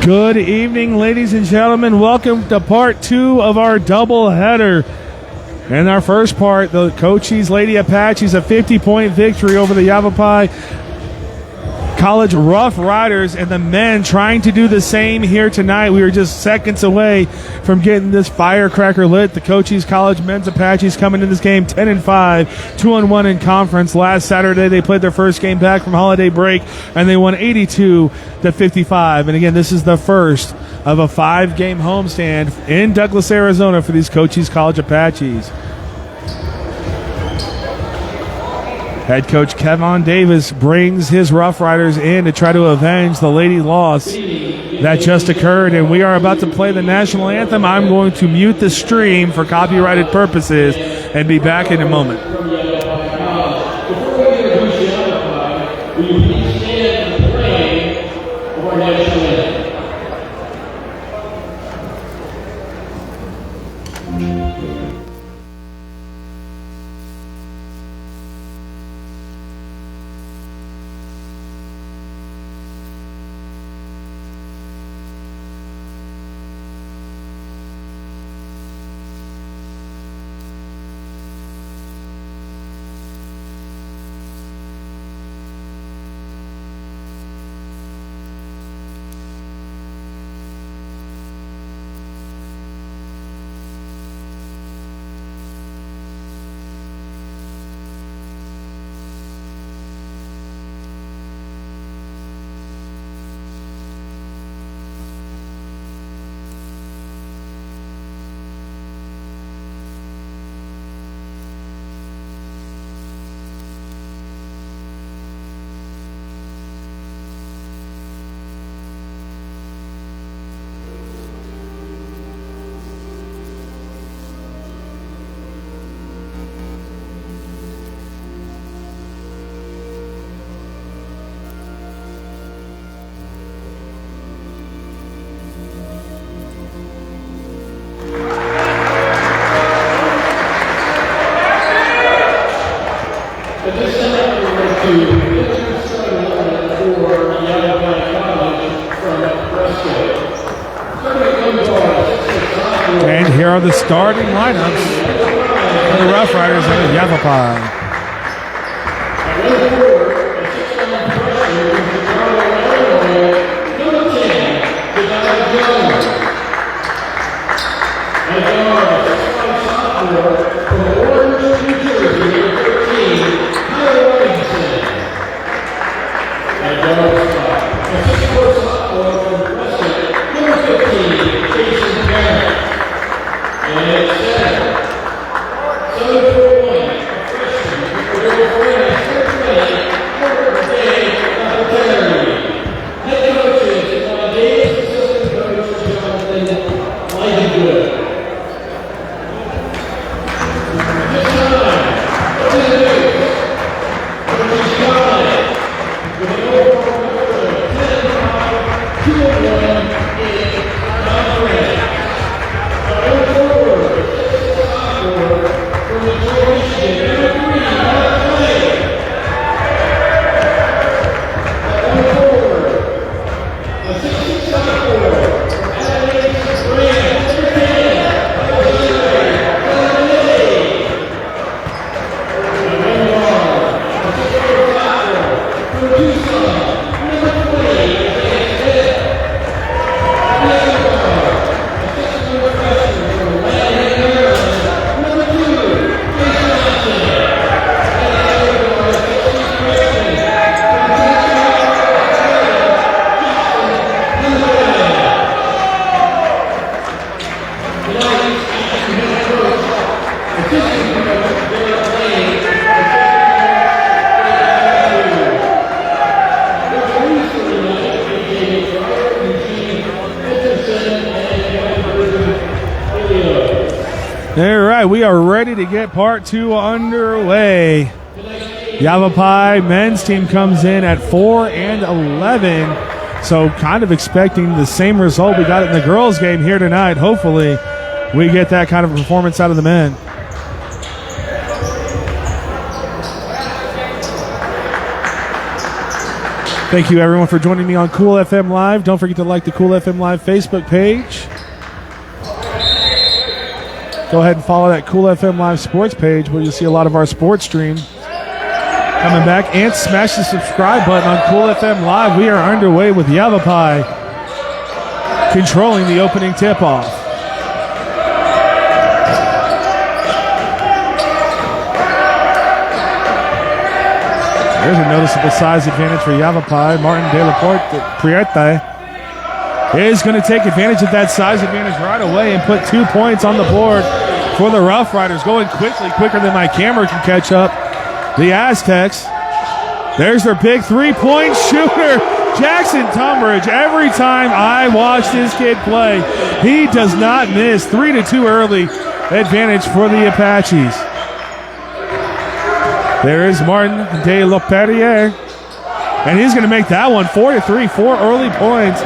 Good evening, ladies and gentlemen. Welcome to part two of our doubleheader. In our first part, the Cochise Lady Apaches, a 50-point victory over the YAVAPAI College Rough Riders, and the men trying to do the same here tonight. We are just seconds away from getting this firecracker lit. The Cochise College men's Apaches coming into this game 10-5, 2-1 in conference. Last Saturday, they played their first game back from holiday break, and they won 82-55. And again, this is the first of a 5-game homestand in Douglas, Arizona for these Cochise College Apaches. Head coach Kevin Davis brings his Rough Riders in to try to avenge the lady loss that just occurred, and we are about to play the national anthem. I'm going to mute the stream for copyrighted purposes and be back in a moment. Before we introduce YAVAPAI, will you please stand and pray for our national anthem? And here are the starting lineups for the Rough Riders and the YAVAPAI. All right, we are ready to get part two underway. YAVAPAI men's team comes in at 4-11, so kind of expecting the same result we got in the girls' game here tonight. Hopefully, we get that kind of performance out of the men. Thank you, everyone, for joining me on Cool FM Live. Don't forget to like the Cool FM Live Facebook page. Go ahead and follow that Cool FM Live sports page where you'll see a lot of our sports stream coming back. And smash the subscribe button on Cool FM Live. We are underway with YAVAPAI controlling the opening tip-off. There's a noticeable size advantage for YAVAPAI. Martin De La Prieta is going to take advantage of that size advantage right away and put 2 points on the board for the Rough Riders. Going quickly, quicker than my camera can catch up. The Aztecs. There's their big three-point shooter, Jackson Tunbridge. Every time I watch this kid play, he does not miss. 3-2 early advantage for the Apaches. There is Martin De La Perriere, and he's going to make that one 4-3, 4 early points.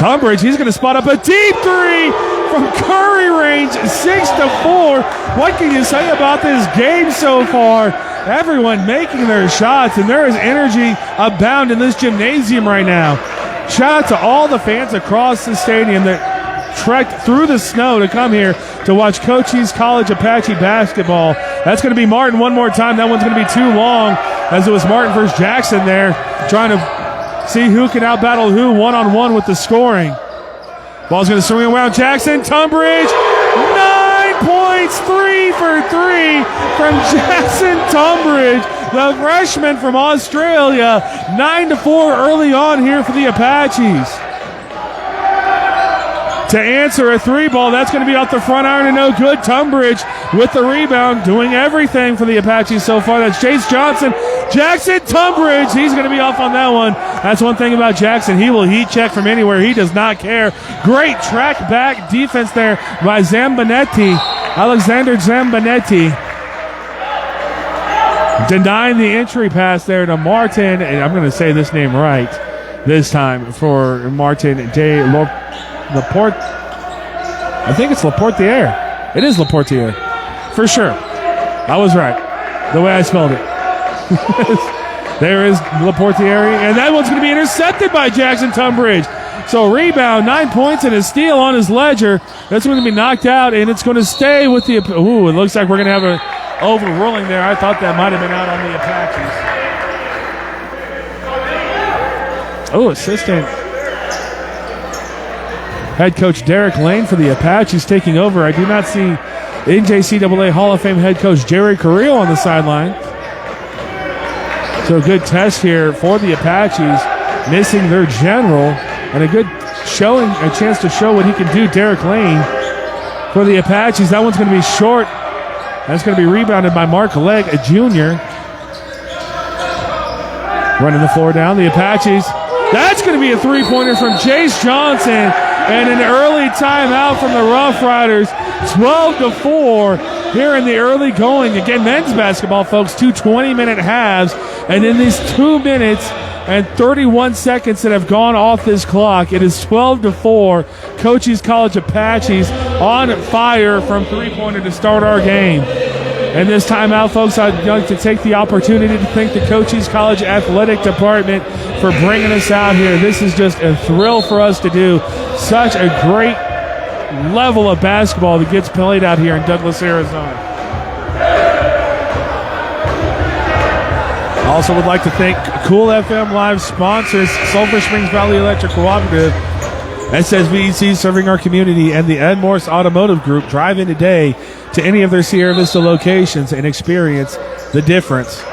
Tunbridge, he's going to spot up a deep three from Curry range, 6-4. What can you say about this game so far? Everyone making their shots, and there is energy abound in this gymnasium right now. Shout out to all the fans across the stadium that trekked through the snow to come here to watch Cochise College Apache basketball. That's going to be Martin one more time. That one's going to be too long, as it was Martin versus Jackson there, trying to see who can outbattle who one-on-one with the scoring. Ball's going to swing around Jackson. Tunbridge, 9 points, 3 for 3 from Jackson Tunbridge, the freshman from Australia. 9-4 early on here for the Apaches. To answer a three ball, that's going to be off the front iron and no good. Tunbridge with the rebound, doing everything for the Apaches so far. That's Chase Johnson. Jackson Tunbridge, he's going to be off on that one. That's one thing about Jackson. He will heat check from anywhere. He does not care. Great track back defense there by Zambonetti. Alexander Zambonetti denying the entry pass there to Martin. And I'm going to say this name right this time for Martin De Laporte. I think it's Laportiere. It is Laportiere. For sure. I was right. The way I spelled it. There is Laportiere. And that one's going to be intercepted by Jackson Tunbridge. So rebound, 9 points and a steal on his ledger. That's going to be knocked out, and it's going to stay with the... Ooh, it looks like we're going to have an overruling there. I thought that might have been out on the Apaches. Oh, assistant head coach Derek Lane for the Apaches taking over. I do not see NJCAA Hall of Fame head coach Jerry Carrillo on the sideline. So a good test here for the Apaches, missing their general, and a good showing, a chance to show what he can do. Derek Lane for the Apaches. That one's going to be short. That's going to be rebounded by Mark Legg, a junior. Running the floor down, the Apaches. That's going to be a three-pointer from Chase Johnson. And an early timeout from the Rough Riders, 12-4 here in the early going. Again, men's basketball, folks, 2 20-minute halves. And in these 2 minutes and 31 seconds that have gone off this clock, it is 12-4. Cochise College Apaches on fire from three-pointer to start our game. And this timeout, folks, I'd like to take the opportunity to thank the Cochise College Athletic Department for bringing us out here. This is just a thrill for us to do. Such a great level of basketball that gets played out here in Douglas, Arizona. I also would like to thank Cool FM Live sponsors, Sulphur Springs Valley Electric Cooperative, SSVEC serving our community, and the Ed Morse Automotive Group. Drive in today to any of their Sierra Vista locations and experience the difference.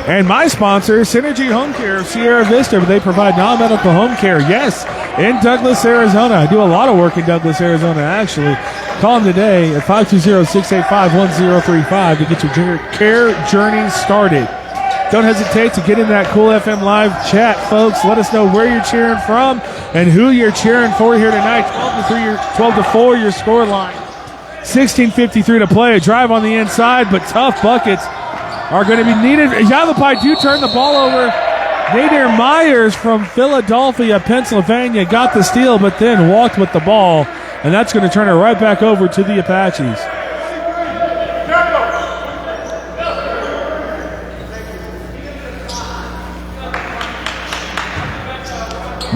And my sponsor, Synergy Home Care of Sierra Vista, where they provide non-medical home care. Yes, in Douglas, Arizona. I do a lot of work in Douglas, Arizona, actually. Call them today at 520-685-1035 to get your care journey started. Don't hesitate to get in that Cool FM Live chat, folks. Let us know where you're cheering from and who you're cheering for here tonight. 12-4 your score line. 16:53 to play. A drive on the inside, but tough buckets are going to be needed. YAVAPAI do turn the ball over. Nader Myers from Philadelphia, Pennsylvania, got the steal, but then walked with the ball, and that's going to turn it right back over to the Apaches.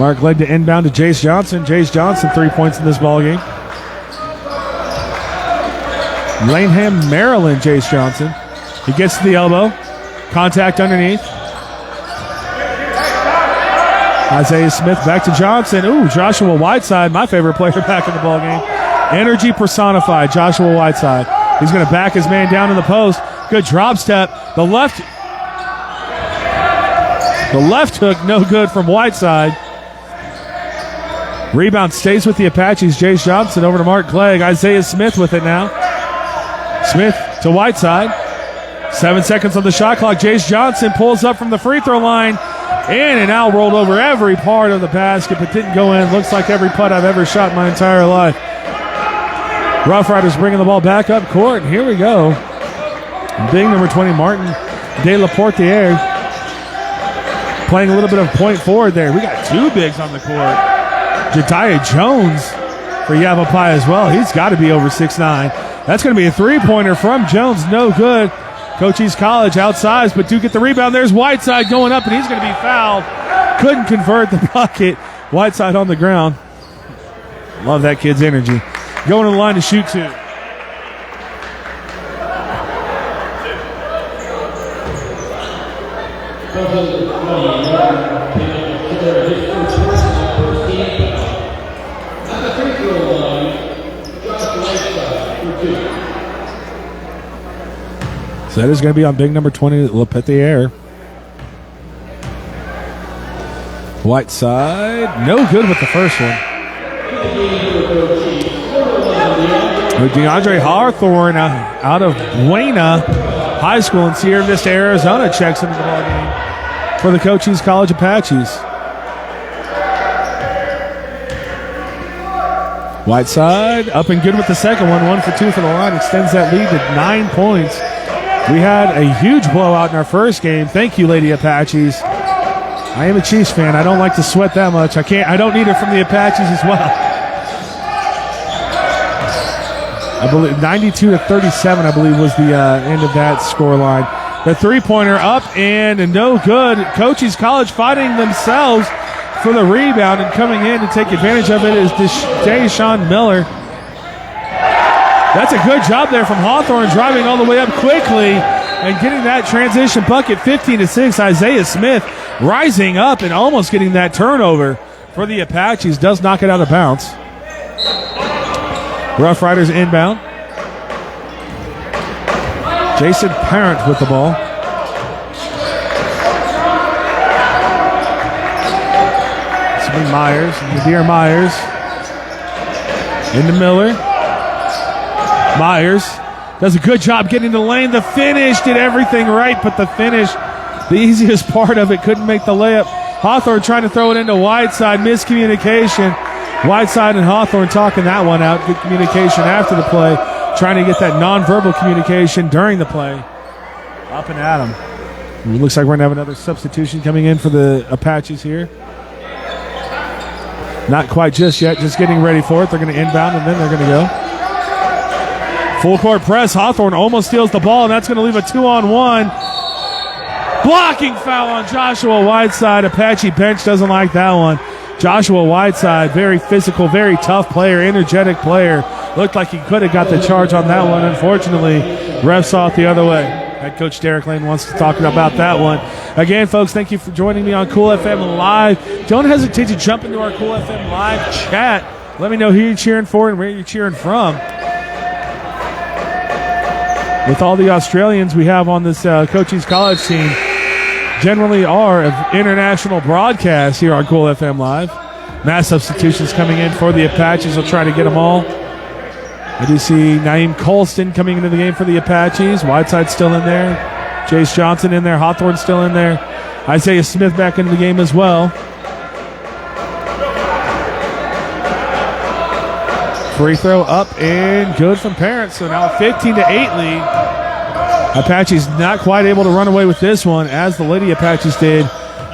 Mark Glegg to inbound to Jace Johnson. Jace Johnson, 3 points in this ballgame. Laneham, Maryland, Jace Johnson. He gets to the elbow. Contact underneath. Isaiah Smith back to Johnson. Ooh, Joshua Whiteside, my favorite player back in the ballgame. Energy personified, Joshua Whiteside. He's going to back his man down in the post. Good drop step. The left hook, no good from Whiteside. Rebound stays with the Apaches. Jace Johnson over to Mark Glegg. Isaiah Smith with it now. Smith to Whiteside. 7 seconds on the shot clock. Jace Johnson pulls up from the free throw line. In and out, rolled over every part of the basket, but didn't go in. Looks like every putt I've ever shot in my entire life. Rough Riders bringing the ball back up court. And here we go. Big number 20, Martin De La Portiere, playing a little bit of point forward there. We got two bigs on the court. Jediah Jones for YAVAPAI as well. He's got to be over 6'9". That's going to be a three-pointer from Jones. No good. Cochise College outsides, but do get the rebound. There's Whiteside going up, and he's going to be fouled. Couldn't convert the bucket. Whiteside on the ground. Love that kid's energy. Going to the line to shoot two. So that is going to be on big number 20, Lepetier. Whiteside, no good with the first one. DeAndre Hawthorne out of Buena High School in Sierra Vista, Arizona, checks into the ball game for the Cochise College Apaches. Whiteside up and good with the second one. 1 for 2 for the line. Extends that lead to 9 points. We had a huge blowout in our first game. Thank you, Lady Apaches. I am a Chiefs fan. I don't like to sweat that much. I don't need it from the Apaches as well. I believe 92-37, I believe, was the end of that scoreline. The three-pointer up and no good. Cochise College fighting themselves for the rebound, and coming in to take advantage of it is Deshaun Miller. That's a good job there from Hawthorne, driving all the way up quickly and getting that transition bucket. 15-6. Isaiah Smith rising up and almost getting that turnover for the Apaches. Does knock it out of bounds. Rough Riders inbound. Jason Parent with the ball. Myers, Nadir Myers into Miller. Myers does a good job getting to the lane. The finish did everything right, but the finish, the easiest part of it, couldn't make the layup. Hawthorne trying to throw it into Whiteside. Miscommunication. Whiteside and Hawthorne talking that one out. Good communication after the play. Trying to get that nonverbal communication during the play. Up and at him. It looks like we're going to have another substitution coming in for the Apaches here. Not quite just yet, just getting ready for it. They're going to inbound, and then they're going to go. Full court press. Hawthorne almost steals the ball, and that's going to leave a 2-on-1. Blocking foul on Joshua Whiteside. Apache bench doesn't like that one. Joshua Whiteside, very physical, very tough player, energetic player. Looked like he could have got the charge on that one. Unfortunately, ref saw it the other way. Head coach Derek Lane wants to talk about that one. Again, folks, thank you for joining me on Cool FM Live. Don't hesitate to jump into our Cool FM Live chat. Let me know who you're cheering for and where you're cheering from. With all the Australians we have on this Cochise College team, generally are of international broadcasts here on Cool FM Live. Mass substitutions coming in for the Apaches. We'll try to get them all. I do see Naeem Colston coming into the game for the Apaches. Whiteside still in there. Jace Johnson in there. Hawthorne still in there. Isaiah Smith back into the game as well. Free throw up and good from Parent. So now a 15-8 lead. Apaches not quite able to run away with this one as the Lady Apaches did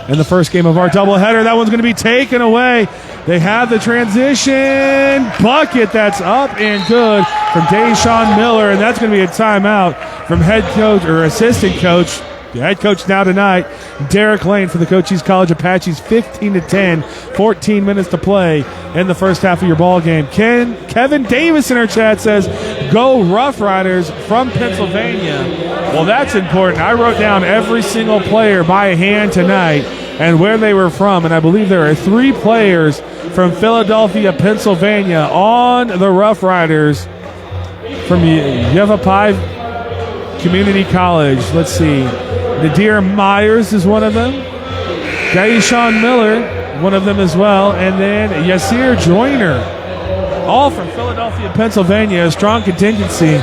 in the first game of our doubleheader. That one's going to be taken away. They have the transition bucket that's up and good from Deshaun Miller, and that's going to be a timeout from head coach or assistant coach head coach now tonight, Derek Lane for the Cochise College Apaches, 15-10, 14 minutes to play in the first half of your ball game. Kevin Davis in our chat says, go Rough Riders from Pennsylvania. Well, that's important. I wrote down every single player by hand tonight and where they were from, and I believe there are 3 players from Philadelphia, Pennsylvania on the Rough Riders from YAVAPAI Community College. Let's see. Nadir Myers is one of them. Daishawn Miller, one of them as well. And then Yasir Joyner, all from Philadelphia, Pennsylvania. A strong contingency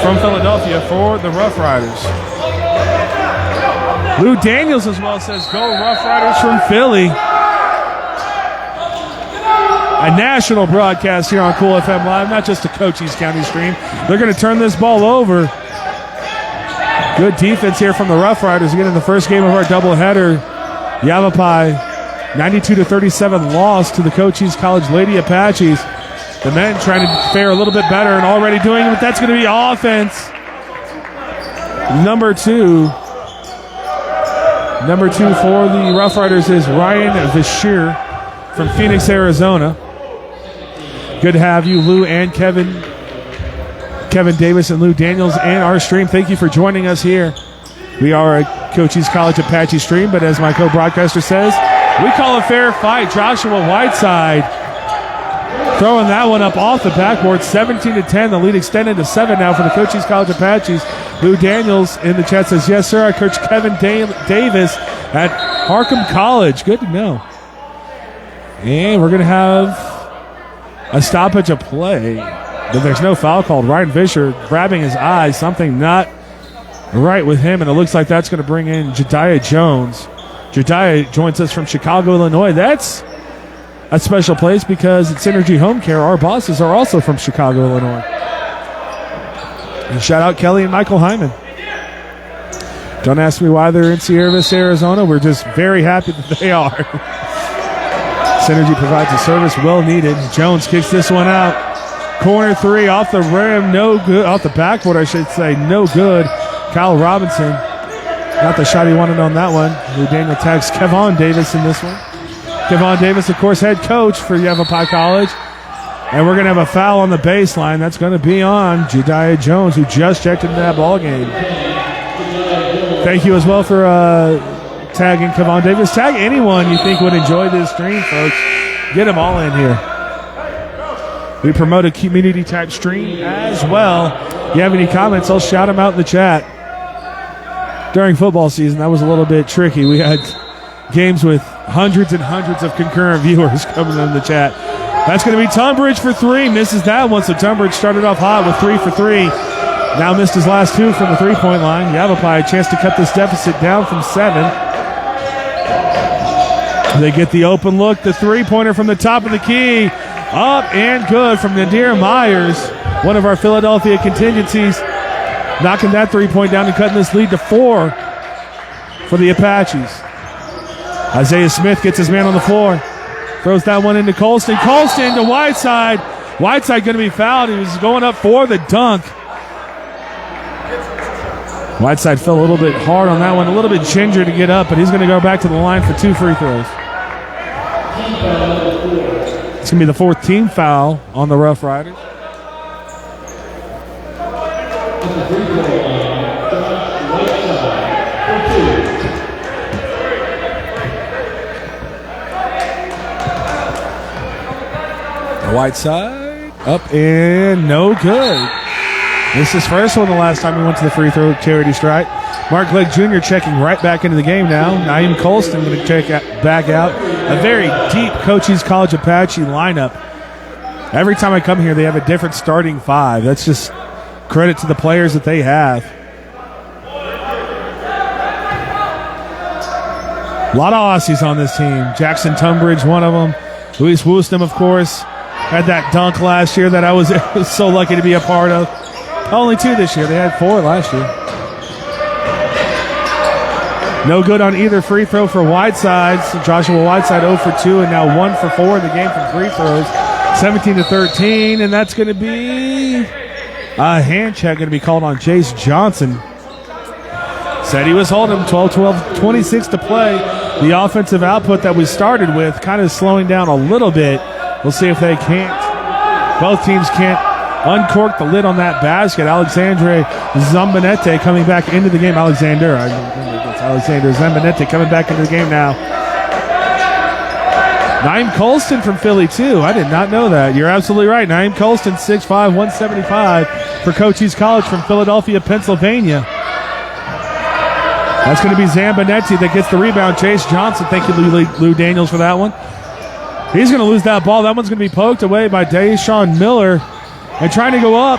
from Philadelphia for the Rough Riders. Lou Daniels as well says, go Rough Riders from Philly. A national broadcast here on Cool FM Live, not just a Cochise County stream. They're going to turn this ball over. Good defense here from the Rough Riders. Again, in the first game of our doubleheader, YAVAPAI 92-37 loss to the Cochise College Lady Apaches. The men trying to fare a little bit better and already doing it, but that's going to be offense. Number two for the Rough Riders is Ryan Vashir from Phoenix, Arizona. Good to have you, Lou and Kevin Davis and Lou Daniels and our stream. Thank you for joining us here. We are a Cochise College Apache stream, but as my co-broadcaster says, we call a fair fight. Joshua Whiteside throwing that one up off the backboard, 17-10. The lead extended to 7 now for the Cochise College Apaches. Lou Daniels in the chat says, yes, sir, I coach Kevin Davis at Harcum College. Good to know. And we're going to have a stoppage of play, but there's no foul called. Ryan Fisher grabbing his eye, something not right with him, and it looks like that's going to bring in Jediah Jones. Jediah joins us from Chicago, Illinois. That's a special place because it's Synergy Home Care. Our bosses are also from Chicago, Illinois. And shout out Kelly and Michael Hyman. Don't ask me why they're in Sierra Vista, Arizona. We're just very happy that they are. Synergy provides a service well needed. Jones kicks this one out. Corner 3 off the rim, no good. Off the backboard, I should say, no good. Kyle Robinson got the shot he wanted on that one. Lou Daniel tags Kevon Davis in this one. Kevon Davis, of course, head coach for YAVAPAI College. And we're going to have a foul on the baseline. That's going to be on Jediah Jones, who just checked into that ball game. Thank you as well for tagging Kevon Davis. Tag anyone you think would enjoy this stream, folks. Get them all in here. We promote a community-type stream as well. If you have any comments, I'll shout them out in the chat. During football season, that was a little bit tricky. We had games with hundreds and hundreds of concurrent viewers coming in the chat. That's going to be Tunbridge for 3. Misses that one, so Tunbridge started off hot with 3 for 3. Now missed his last 2 from the three-point line. YAVAPAI a chance to cut this deficit down from 7. They get the open look, the three-pointer from the top of the key. Up and good from Nadir Myers, one of our Philadelphia contingencies. Knocking that three-point down and cutting this lead to 4 for the Apaches. Isaiah Smith gets his man on the floor. Throws that one into Colston. Colston to Whiteside. Whiteside going to be fouled. He was going up for the dunk. Whiteside fell a little bit hard on that one. A little bit ginger to get up, but he's going to go back to the line for 2 free throws. It's going to be the 4th team foul on the Rough Riders. Whiteside up and no good. This is first one the last time we went to the free throw charity stripe. Mark Legg Jr. checking right back into the game now. Naeem Colston going to check back out. A very deep Cochise College Apache lineup. Every time I come here, they have a different starting 5. That's just credit to the players that they have. A lot of Aussies on this team. Jackson Tunbridge, one of them. Luis Woostam, of course, had that dunk last year that I was so lucky to be a part of. Only 2 this year. They had 4 last year. No good on either free throw for Whiteside. So Joshua Whiteside 0 for 2 and now 1 for 4 in the game from free throws. 17-13, and that's going to be a hand check going to be called on Jace Johnson. Said he was holding 12, 26 to play. The offensive output that we started with kind of slowing down a little bit. We'll see if they can't. Both teams can't uncork the lid on that basket. Alexandre Zambanete coming back into the game. Alexander Zambanete coming back into the game now. Naeem Colston from Philly, too. I did not know that. You're absolutely right. Naeem Colston, 6'5", 175 for Cochise College from Philadelphia, Pennsylvania. That's going to be Zambanete that gets the rebound. Chase Johnson, thank you, Lou Daniels, for that one. He's going to lose that ball. That one's going to be poked away by Deshaun Miller. And trying to go up,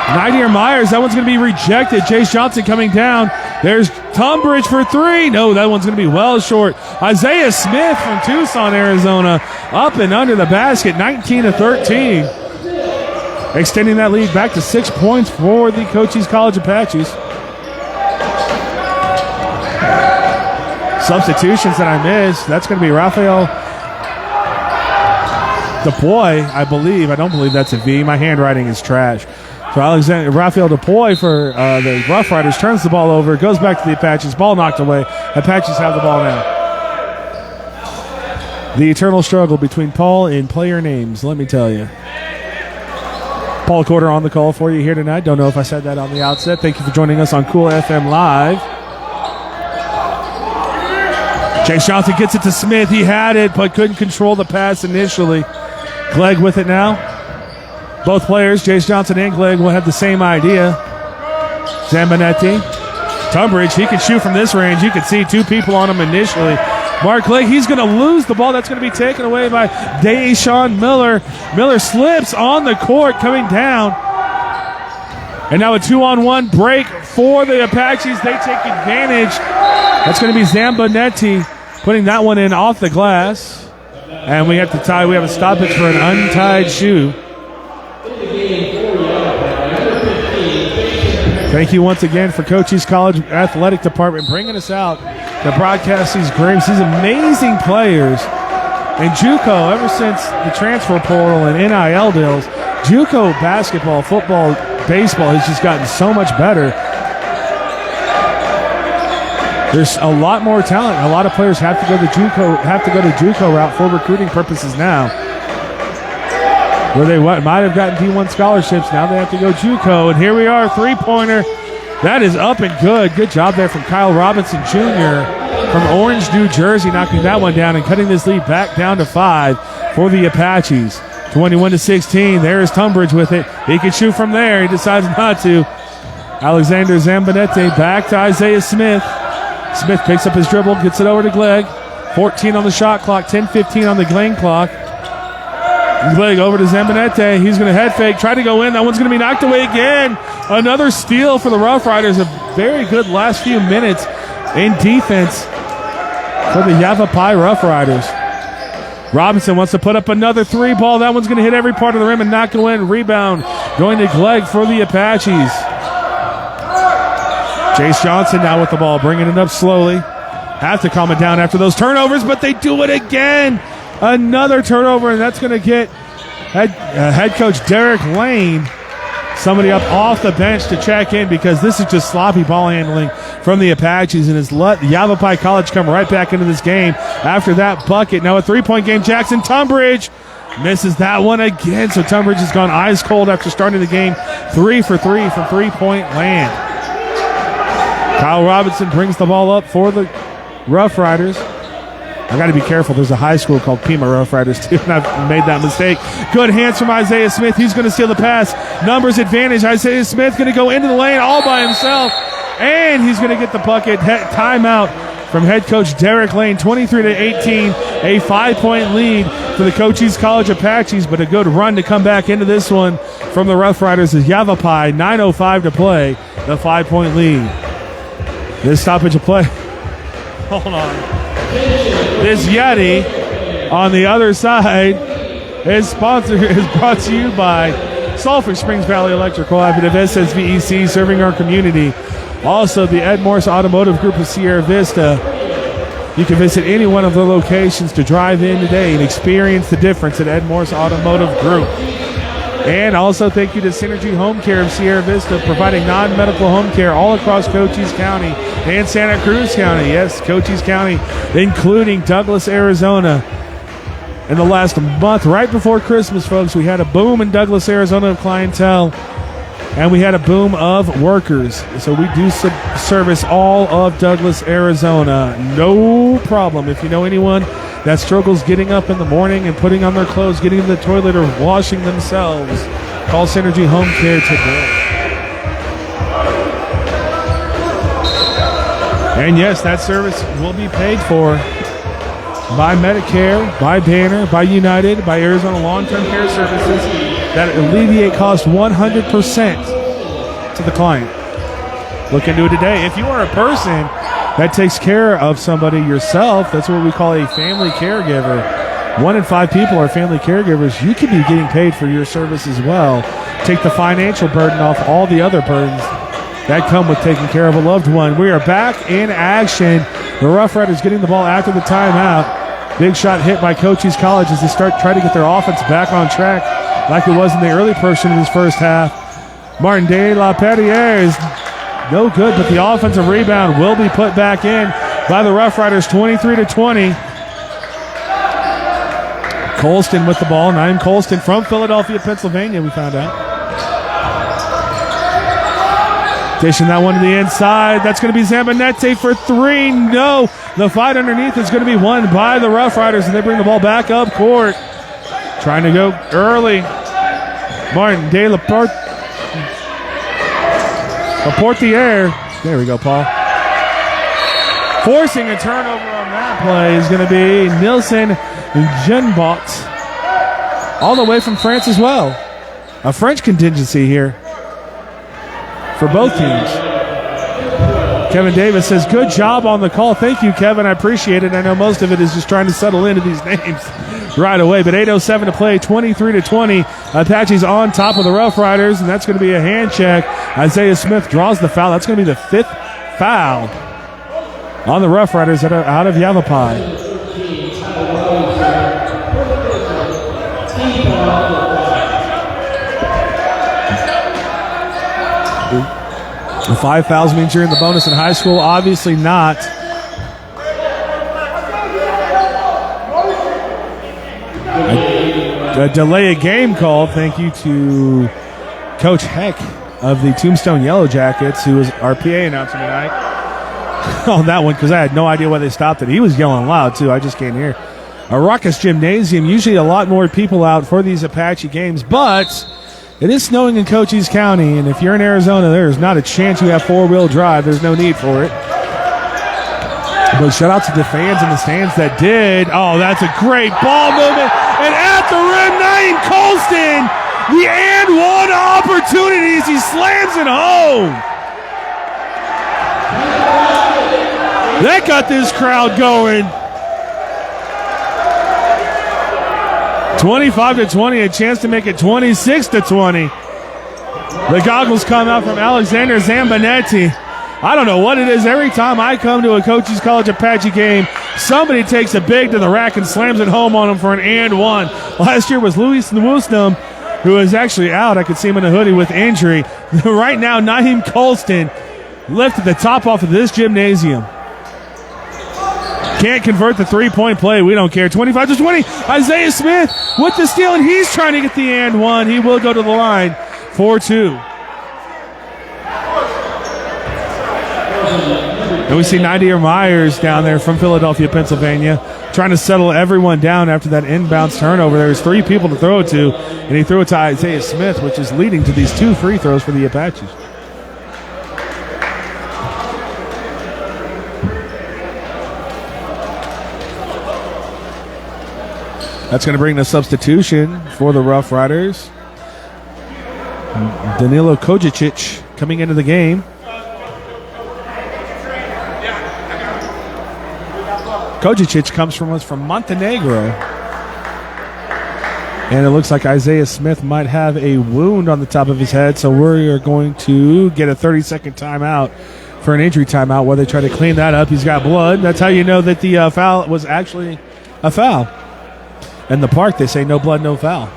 Nadir Myers. That one's going to be rejected. Chase Johnson coming down. There's Tunbridge for three. No, that one's going to be well short. Isaiah Smith from Tucson, Arizona, up and under the basket, 19-13. Extending that lead back to 6 points for the Cochise College Apaches. Substitutions that I missed. That's going to be Raphael DePoy, I believe. I don't believe that's a V. My handwriting is trash. So Raphael DePoy for the Rough Riders turns the ball over, goes back to the Apaches. Ball knocked away. Apaches have the ball now. The eternal struggle between Paul and player names, let me tell you. Paul Corder on the call for you here tonight. Don't know if I said that on the outset. Thank you for joining us on Cool FM Live. Chase Johnson gets it to Smith. He had it, but couldn't control the pass initially. Glegg with it now. Both players, Chase Johnson and Glegg, will have the same idea. Zambanete. Tunbridge, he can shoot from this range. You can see two people on him initially. Mark Glegg, he's going to lose the ball. That's going to be taken away by Deshaun Miller. Miller slips on the court, coming down. And now a 2-on-1 break for the Apaches. They take advantage. That's going to be Zambanete putting that one in off the glass. And we have to tie. We have a stoppage for an untied shoe. Thank you once again for Cochise College Athletic Department bringing us out to broadcast these amazing players. And JUCO, ever since the transfer portal and NIL deals, JUCO basketball, football, baseball has just gotten so much better. There's a lot more talent. A lot of players have to go the JUCO route for recruiting purposes now. Where they might have gotten D1 scholarships, now they have to go JUCO. And here we are, three-pointer. That is up and good. Good job there from Kyle Robinson Jr. from Orange, New Jersey, knocking that one down and cutting this lead back down to 5 for the Apaches. 21-16. There is Tunbridge with it. He can shoot from there. He decides not to. Alexander Zambanete back to Isaiah Smith. Smith picks up his dribble, gets it over to Glegg. 14 on the shot clock, 10-15 on the Glenn clock. Glegg over to Zambanete. He's going to head fake, try to go in. That one's going to be knocked away again. Another steal for the Rough Riders. A very good last few minutes in defense for the YAVAPAI Rough Riders. Robinson wants to put up another three ball. That one's going to hit every part of the rim and knock it in. Rebound going to Glegg for the Apaches. Chase Johnson now with the ball, bringing it up slowly. Have to calm it down after those turnovers, but they do it again. Another turnover, and that's going to get head coach Derek Lane, somebody up off the bench to check in, because this is just sloppy ball handling from the Apaches, and has let YAVAPAI College come right back into this game after that bucket. Now a three-point game. Jackson Tunbridge misses that one again, so Tunbridge has gone ice cold after starting the game 3 for 3 from three-point land. Kyle Robinson brings the ball up for the Rough Riders. I got to be careful. There's a high school called Pima Rough Riders, too, and I've made that mistake. Good hands from Isaiah Smith. He's going to steal the pass. Numbers advantage. Isaiah Smith going to go into the lane all by himself, and he's going to get the bucket. Timeout from head coach Derek Lane. 23-18, a 5-point lead for the Cochise College Apaches, but a good run to come back into this one from the Rough Riders as YAVAPAI, 9:05 to play, the 5-point lead. This stoppage of play. Hold on. This Yeti on the other side is brought to you by Sulphur Springs Valley Electric Cooperative, SSVEC, serving our community. Also, the Ed Morse Automotive Group of Sierra Vista. You can visit any one of the locations to drive in today and experience the difference at Ed Morse Automotive Group. And also thank you to Synergy Home Care of Sierra Vista, providing non-medical home care all across Cochise County and Santa Cruz County. Yes, Cochise County, including Douglas, Arizona. In the last month, right before Christmas, folks, we had a boom in Douglas, Arizona of clientele, and we had a boom of workers. So we do service all of Douglas, Arizona. No problem. If you know anyone that struggles getting up in the morning and putting on their clothes, getting in the toilet, or washing themselves, call Synergy Home Care today. And yes, that service will be paid for by Medicare, by Banner, by United, by Arizona Long-Term Care Services that alleviate cost 100% to the client. Look into it today. If you are a person that takes care of somebody yourself, that's what we call a family caregiver. 1 in 5 people are family caregivers. You could be getting paid for your service as well. Take the financial burden off all the other burdens that come with taking care of a loved one. We are back in action. The Rough Riders getting the ball after the timeout. Big shot hit by Cochise College as they try to get their offense back on track like it was in the early portion of this first half. Martin De La Perriere is no good, but the offensive rebound will be put back in by the Rough Riders, 23-20. Colston with the ball. Naeem Colston from Philadelphia, Pennsylvania, we found out. Dishing that one to the inside. That's going to be Zambanete for 3. No. The fight underneath is going to be won by the Rough Riders, and they bring the ball back up court. Trying to go early. Martin De La Portiere. There we go, Paul. Forcing a turnover on that play is going to be Nilsen Genbot. All the way from France as well. A French contingency here for both teams. Kevin Davis says, good job on the call. Thank you, Kevin. I appreciate it. I know most of it is just trying to settle into these names right away. But 8:07 to play, 23-20. Apaches on top of the Rough Riders, and that's going to be a hand check. Isaiah Smith draws the foul. That's going to be the 5th foul on the Rough Riders out of Yavapai. The 5 fouls means you're in the bonus in high school. Obviously not. A delay a game call. Thank you to Coach Heck of the Tombstone Yellow Jackets, who was our PA announcer tonight on that one, because I had no idea why they stopped it. He was yelling loud, too. I just can't hear. A raucous gymnasium. Usually a lot more people out for these Apache games, but it is snowing in Cochise County, and if you're in Arizona, there's not a chance you have 4-wheel drive. There's no need for it. But shout out to the fans in the stands that did. Oh, that's a great ball movement. And at the rim, Naeem Colston, the and one opportunities. He slams it home. That got this crowd going. 25-20, a chance to make it 26-20. The goggles come out from Alexander Zambanetti. I don't know what it is. Every time I come to a Cochise College Apache game, somebody takes a big to the rack and slams it home on him for an and one. Last year was Luis Nwusnum, who is actually out. I could see him in a hoodie with injury. Right now, Naeem Colston lifted the top off of this gymnasium. Can't convert the three-point play. We don't care. 25-20. Isaiah Smith with the steal, and he's trying to get the and one. He will go to the line for 2. And we see Nadir Myers down there from Philadelphia, Pennsylvania, trying to settle everyone down after that inbounds turnover. There's 3 people to throw it to, and he threw it to Isaiah Smith, which is leading to these 2 free throws for the Apaches. That's going to bring the substitution for the Rough Riders. Danilo Kojic coming into the game. Kojic comes from us from Montenegro. And it looks like Isaiah Smith might have a wound on the top of his head, so we are going to get a 30-second timeout for an injury timeout while they try to clean that up. He's got blood. That's how you know that the foul was actually a foul. In the park, they say no blood, no foul.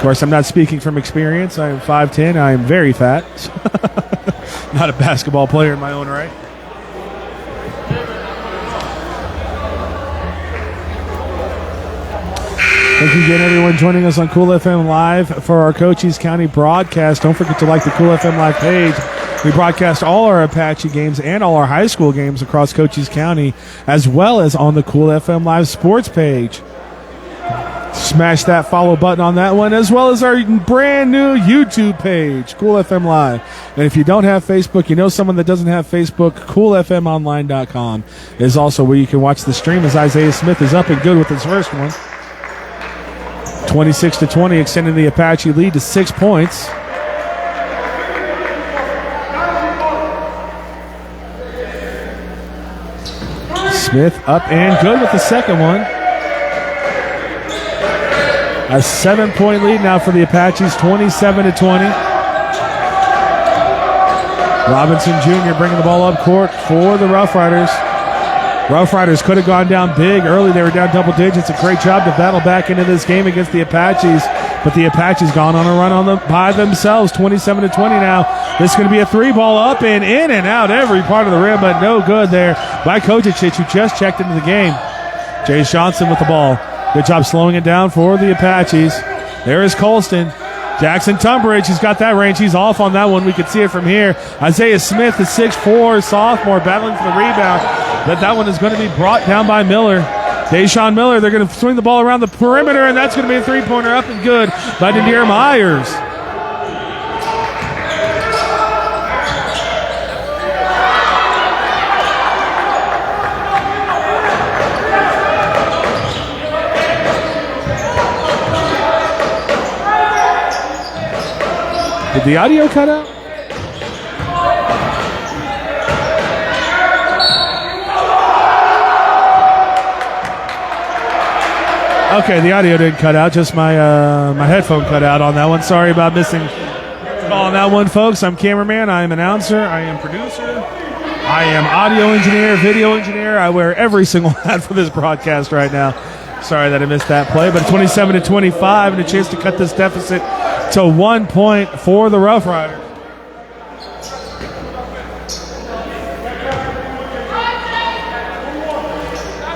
course, I'm not speaking from experience. I am 5'10". I am very fat. Not a basketball player in my own right. Thank you again, everyone, joining us on Cool FM Live for our Cochise County broadcast. Don't forget to like the Cool FM Live page. We broadcast all our Apache games and all our high school games across Cochise County, as well as on the Cool FM Live sports page. Smash that follow button on that one, as well as our brand new YouTube page, Cool FM Live. And if you don't have Facebook, you know someone that doesn't have Facebook, coolfmonline.com is also where you can watch the stream as Isaiah Smith is up and good with his first one. 26-20, extending the Apache lead to 6 points. Smith up and good with the second one. A 7-point lead now for the Apaches, 27-20. Robinson Jr. bringing the ball up court for the Rough Riders. Rough Riders could have gone down big early. They were down double digits. A great job to battle back into this game against the Apaches. But the Apaches gone on a run on them by themselves, 27-20 now. This is going to be a three ball up and in and out every part of the rim, but no good there by Cochise, who just checked into the game. Jace Johnson with the ball. Good job slowing it down for the Apaches. There is Colston. Jackson Tunbridge, he's got that range. He's off on that one. We can see it from here. Isaiah Smith, the 6'4" sophomore, battling for the rebound. But that one is going to be brought down by Miller. Deshaun Miller, they're going to swing the ball around the perimeter, and that's going to be a three-pointer up and good by Nadir Myers. Did the audio cut out? Okay, the audio didn't cut out. Just my my headphone cut out on that one. Sorry about missing on that one, folks. I'm cameraman. I am announcer. I am producer. I am audio engineer, video engineer. I wear every single hat for this broadcast right now. Sorry that I missed that play, but 27-25 and a chance to cut this deficit to 1 point for the Rough Riders.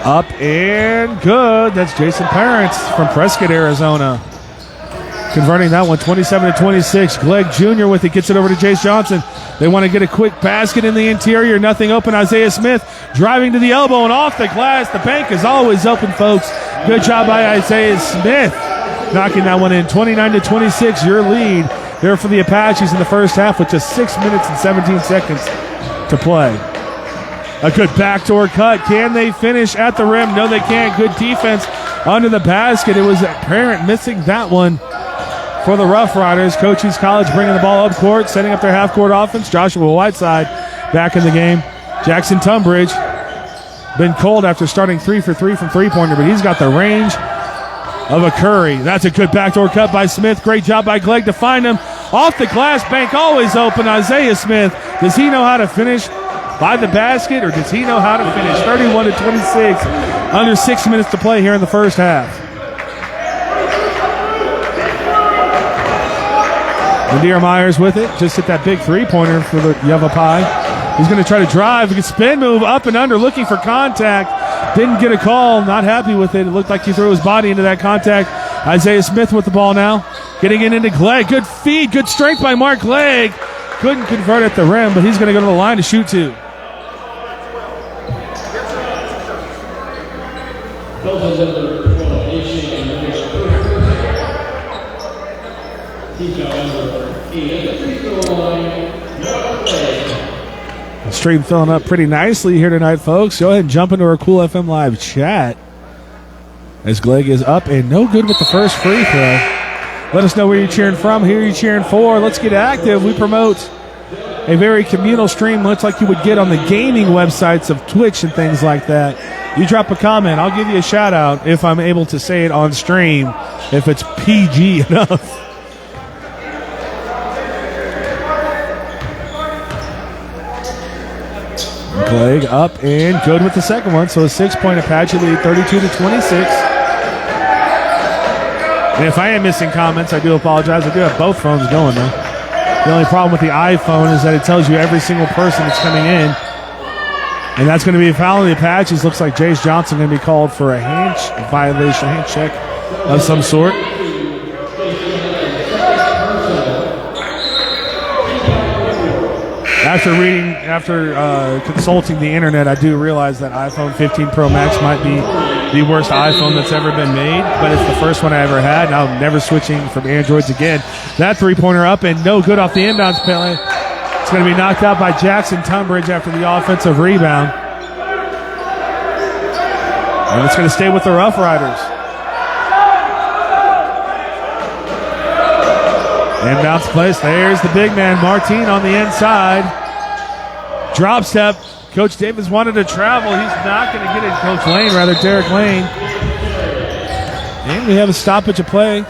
Up and good. That's Jason Parents from Prescott, Arizona. Converting that one, 27-26. Glegg Jr. with it, gets it over to Jace Johnson. They want to get a quick basket in the interior. Nothing open. Isaiah Smith driving to the elbow and off the glass. The bank is always open, folks. Good job by Isaiah Smith. Knocking that one in. 29-26, your lead there for the Apaches in the first half with just 6 minutes and 17 seconds to play. A good backdoor cut. Can they finish at the rim? No, they can't. Good defense under the basket. It was Parent missing that one for the Rough Riders. Cochise College bringing the ball up court, setting up their half-court offense. Joshua Whiteside back in the game. Jackson Tunbridge been cold after starting 3 for 3 from three-pointer, but he's got the range of a Curry. That's a good backdoor cut by Smith. Great job by Glegg to find him. Off the glass, bank always open. Isaiah Smith, does he know how to finish by the basket, or does he know how to finish? 31-26, under 6 minutes to play here in the first half. Nadir Myers with it, just hit that big three-pointer for the YAVAPAI. He's going to try to drive. He can spin move up and under, looking for contact. Didn't get a call, not happy with it. It looked like he threw his body into that contact. Isaiah Smith with the ball now, getting it into Glegg. Good feed, good strength by Mark Glegg. Couldn't convert at the rim, but he's going to go to the line to shoot two. The stream filling up pretty nicely here tonight, folks. Go ahead and jump into our Cool FM Live chat as Glegg is up and no good with the first free throw. Let us know where you're cheering from, who you're cheering for. Let's get active. We promote a very communal stream, much like you would get on the gaming websites of Twitch and things like that. You drop a comment, I'll give you a shout out if I'm able to say it on stream, if it's PG enough. Glegg up and good with the second one, so a 6-point Apache lead, 32-26. And if I am missing comments, I do apologize. I do have both phones going, though. The only problem with the iPhone is that it tells you every single person that's coming in. And that's going to be a foul on the Apaches. Looks like Jace Johnson going to be called for a hand check of some sort. After consulting the internet, I do realize that iPhone 15 Pro Max might be the worst iPhone that's ever been made, but it's the first one I ever had, and I'm never switching from Androids again. That three-pointer up and no good off the inbounds penalty. It's going to be knocked out by Jackson Tunbridge after the offensive rebound. And it's going to stay with the Rough Riders. Inbounds place. There's the big man, Martin, on the inside. Drop step. Coach Davis wanted to travel. He's not going to get it. Coach Lane, rather, Derek Lane. And we have a stoppage of play.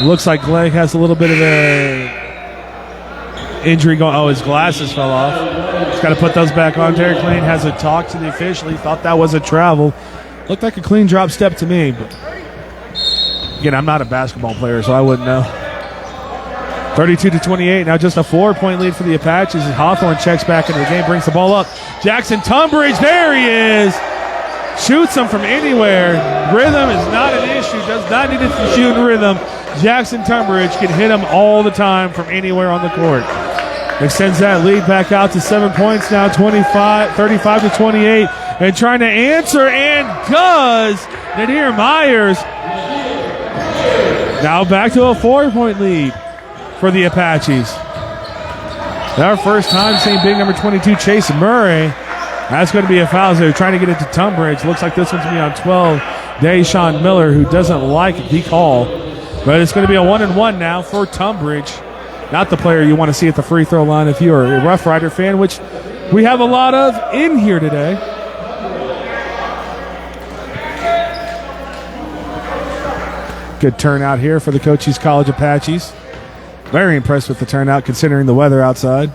Looks like Glegg has a little bit of a injury going. Oh, his glasses fell off. He's got to put those back on. Derek Lane has a talk to the official. He thought that was a travel. Looked like a clean drop step to me. But again, I'm not a basketball player, so I wouldn't know. 32-28. Now just a 4-point lead for the Apaches as Hawthorne checks back into the game, brings the ball up. Jackson Tunbridge, there he is. Shoots him from anywhere. Rhythm is not an issue. Does not need to shoot in rhythm. Jackson Tunbridge can hit him all the time from anywhere on the court. Extends that lead back out to 7 points now, 35-28. And trying to answer, and does, Nadir Myers. Now back to a 4-point lead for the Apaches. Our first time seeing big number 22, Chase Murray. That's going to be a foul as they're trying to get it to Tunbridge. Looks like this one's going to be on 12, Deshaun Miller, who doesn't like the call. But it's going to be a 1-and-1 now for Tunbridge. Not the player you want to see at the free throw line if you're a Rough Rider fan, which we have a lot of in here today. Good turnout here for the Cochise College Apaches. Very impressed with the turnout considering the weather outside.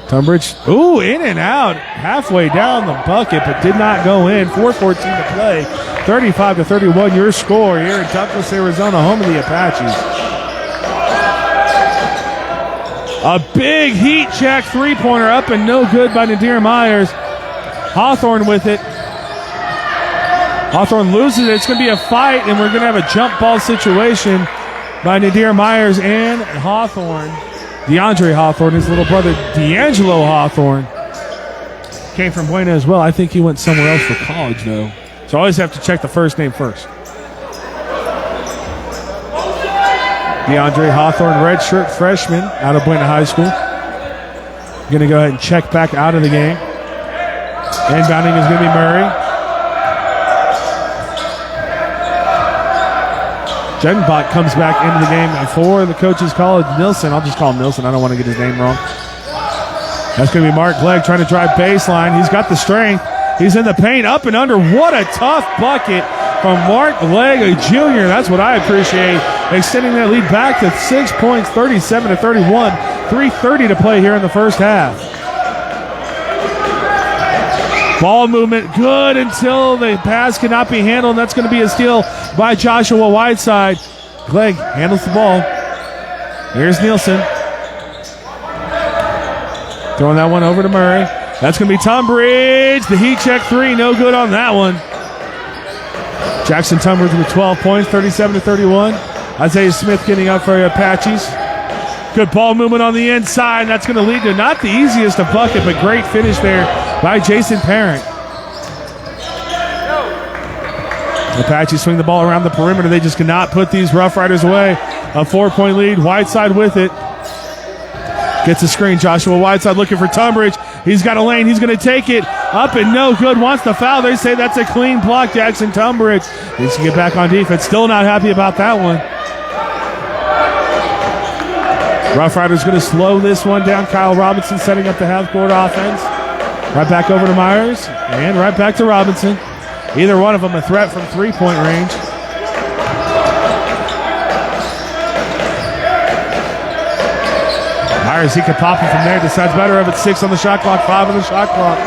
Tunbridge, ooh, in and out. Halfway down the bucket, but did not go in. 4:14 to play. 35-31, your score here in Douglas, Arizona, home of the Apaches. A big heat check three-pointer up and no good by Nadir Myers. Hawthorne with it. Hawthorne loses it. It's going to be a fight, and we're going to have a jump ball situation by Nadir Myers and Hawthorne. DeAndre Hawthorne, his little brother D'Angelo Hawthorne, came from Buena as well. I think he went somewhere else for college, though. So I always have to check the first name first. DeAndre Hawthorne, redshirt freshman out of Buena High School. Going to go ahead and check back out of the game. Inbounding is going to be Murray. Jenbach comes back into the game for the Cochise College. Nilsson, I'll just call him Nilsson. I don't want to get his name wrong. That's going to be Mark Glegg trying to drive baseline. He's got the strength. He's in the paint, up and under. What a tough bucket from Mark Glegg, a junior. That's what I appreciate. Extending that lead back to 6 points, 37-31. 3:30 to play here in the first half. Ball movement good until the pass cannot be handled, and that's going to be a steal by Joshua Whiteside. Glegg handles the ball. Here's Nielsen. Throwing that one over to Murray. That's going to be Tunbridge. The heat check three, no good on that one. Jackson Tunbridge with 12 points, 37-31. Isaiah Smith getting up for the Apaches. Good ball movement on the inside. That's going to lead to not the easiest of bucket, but great finish there by Jason Parent. The Apaches swing the ball around the perimeter. They just cannot put these Rough Riders away. A 4-point lead. Whiteside with it. Gets a screen. Joshua Whiteside looking for Tunbridge. He's got a lane. He's going to take it. Up and no good. Wants the foul. They say that's a clean block. Jackson Tunbridge needs to get back on defense. Still not happy about that one. Rough Riders going to slow this one down. Kyle Robinson setting up the half-court offense. Right back over to Myers. And right back to Robinson. Either one of them a threat from three-point range. Myers, he could pop it from there. Decides better of it. 6 on the shot clock. 5 on the shot clock.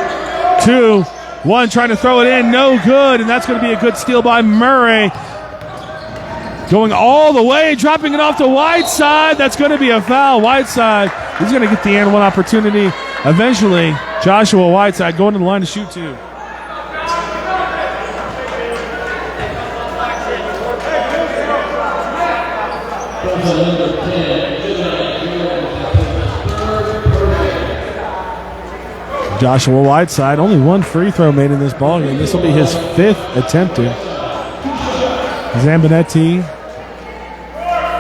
2, 1 trying to throw it in. No good. And that's going to be a good steal by Murray. Going all the way, dropping it off to Whiteside. That's going to be a foul. Whiteside, he's going to get the and one opportunity. Eventually, Joshua Whiteside going to the line to shoot two. Joshua Whiteside, only one free throw made in this ballgame. This will be his 5th attempted. Zambonetti.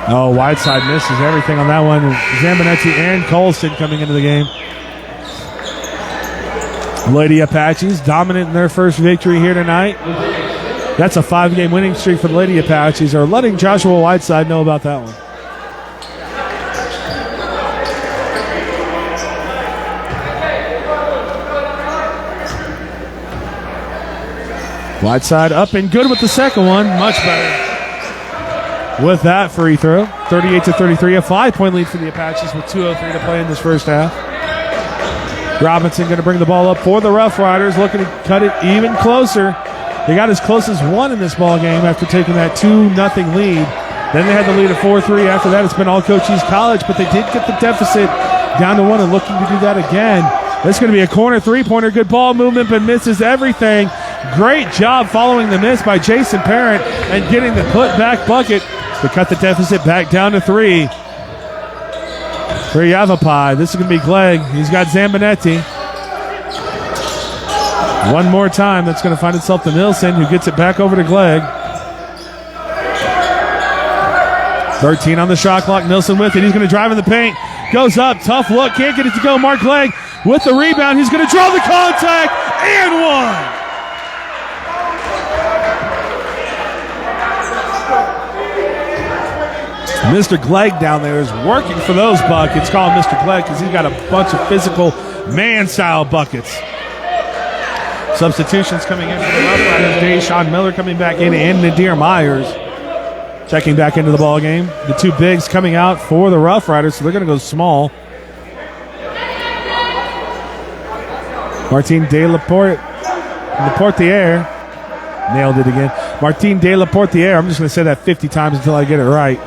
Oh, Whiteside misses everything on that one. Zambonetti and Colston coming into the game. Lady Apaches dominant in their first victory here tonight. That's a 5-game winning streak for the Lady Apaches. They're letting Joshua Whiteside know about that one. Whiteside up and good with the second one. Much better with that free throw. 38-33, a 5-point lead for the Apaches with 2:03 to play in this first half. Robinson going to bring the ball up for the Rough Riders, looking to cut it even closer. They got as close as one in this ball game after taking that 2-0 lead. Then they had the lead at 4-3. After that, it's been all Cochise College, but they did get the deficit down to 1 and looking to do that again. This is going to be a corner three-pointer. Good ball movement, but misses everything. Great job following the miss by Jason Parent and getting the put-back bucket to cut the deficit back down to 3. For YAVAPAI, this is going to be Glegg. He's got Zambonetti. One more time, that's going to find itself to Nilsson, who gets it back over to Glegg. 13 on the shot clock. Nilsson with it. He's going to drive in the paint. Goes up. Tough look. Can't get it to go. Mark Glegg with the rebound. He's going to draw the contact. And one. Mr. Glegg down there is working for those buckets. Call him Mr. Glegg because he's got a bunch of physical man-style buckets. Substitutions coming in for the Rough Riders. Deshaun Miller coming back in and Nadir Myers checking back into the ball game. The two bigs coming out for the Rough Riders, so they're going to go small. Martin De La Portiere nailed it again. Martin De La Portiere, I'm just going to say that 50 times until I get it right.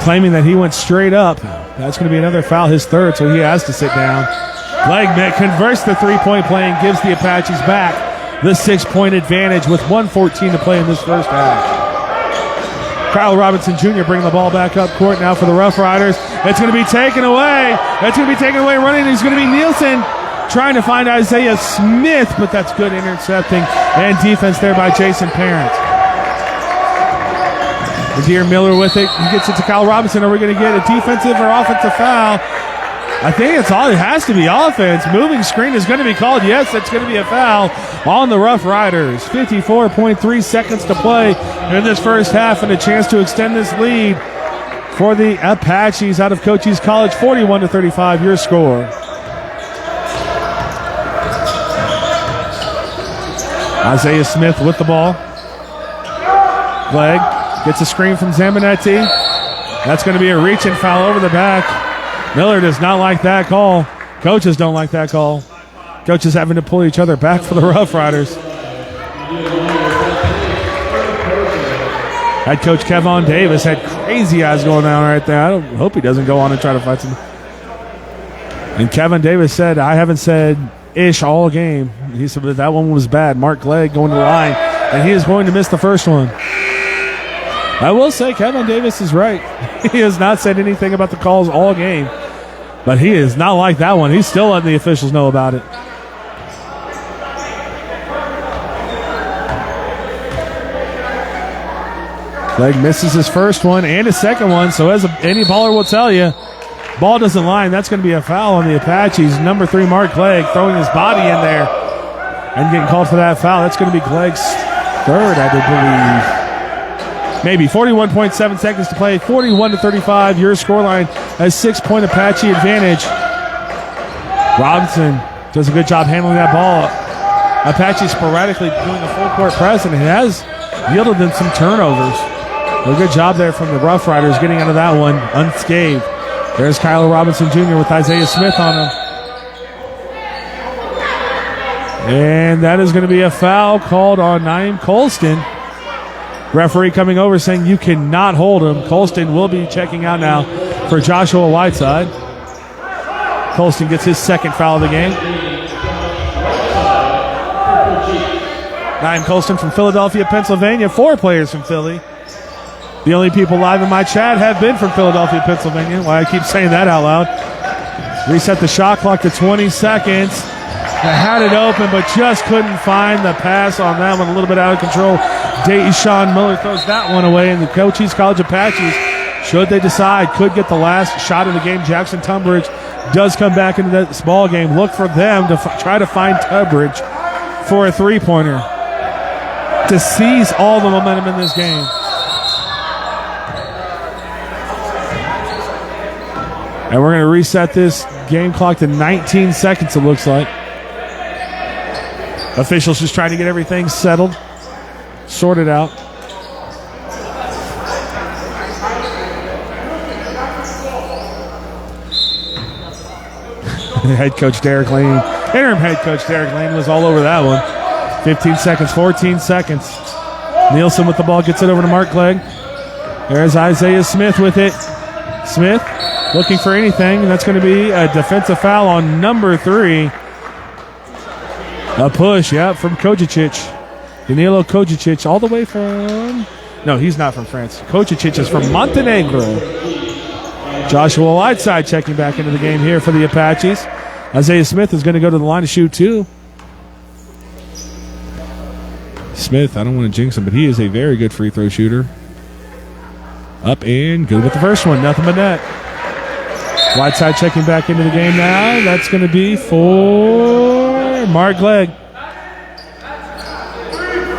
Claiming that he went straight up. That's going to be another foul, his third, so he has to sit down. Glegg converts the three-point play and gives the Apaches back the 6-point advantage with 1:14 to play in this first half. Kyle Robinson Jr. bringing the ball back up court now for the Rough Riders. It's going to be taken away. That's going to be taken away running. It's going to be Nielsen trying to find Isaiah Smith, but that's good intercepting and defense there by Jason Parent. Nadir Miller with it. He gets it to Kyle Robinson. Are we going to get a defensive or offensive foul? I think it has to be offense. Moving screen is going to be called. Yes, that's going to be a foul on the Rough Riders. 54.3 seconds to play in this first half and a chance to extend this lead for the Apaches out of Cochise College. 41-35, your score. Isaiah Smith with the ball. Glegg gets a screen from Zambonetti. That's going to be a reach-in foul over the back. Miller does not like that call. Coaches don't like that call. Coaches having to pull each other back for the Rough Riders. Head coach Kevon Davis had crazy eyes going down right there. I hope he doesn't go on and try to fight some. And Kevin Davis said, I haven't said ish all game. He said that one was bad. Mark Glegg going to the line, and he is going to miss the first one. I will say Kevin Davis is right. He has not said anything about the calls all game, but he is not like that one. He's still letting the officials know about it. Glegg misses his first one and his second one, so as any baller will tell you, ball doesn't line. That's going to be a foul on the Apaches. Number 3, Mark Glegg, throwing his body in there and getting called for that foul. That's going to be Glegg's third, I believe. Maybe 41.7 seconds to play. 41-35, your scoreline, a 6-point Apache advantage. Robinson does a good job handling that ball. Apache sporadically doing a full court press, and it has yielded them some turnovers. A good job there from the Rough Riders getting out of that one unscathed. There's Kyle Robinson Jr. with Isaiah Smith on him. And that is going to be a foul called on Naeem Colston. Referee coming over saying you cannot hold him. Colston will be checking out now for Joshua Whiteside. Colston gets his second foul of the game. Ryan Colston from Philadelphia, Pennsylvania. 4 players from Philly. The only people live in my chat have been from Philadelphia, Pennsylvania. Why I keep saying that out loud. Reset the shot clock to 20 seconds. They had it open, but just couldn't find the pass on that one. A little bit out of control. Deshaun Miller throws that one away, and the Cochise College Apaches, should they decide, could get the last shot of the game. Jackson Tunbridge does come back into this ball game. Look for them to try to find Tunbridge for a three-pointer to seize all the momentum in this game. And we're going to reset this game clock to 19 seconds, it looks like. Officials just trying to get everything settled, sorted out. Head coach Derek Lane, interim head coach Derek Lane was all over that one. 15 seconds, 14 seconds. Nielsen with the ball, gets it over to Mark Clegg. There's Isaiah Smith with it. Smith looking for anything, and that's going to be a defensive foul on number 3. A push, from Kovacic. Danilo Kovacic, all the way from... No, he's not from France. Kovacic is from Montenegro. Joshua Whiteside checking back into the game here for the Apaches. Isaiah Smith is going to go to the line to shoot 2. Smith, I don't want to jinx him, but he is a very good free throw shooter. Up and good with the first one, nothing but net. Whiteside checking back into the game now. That's going to be for Mark Clegg.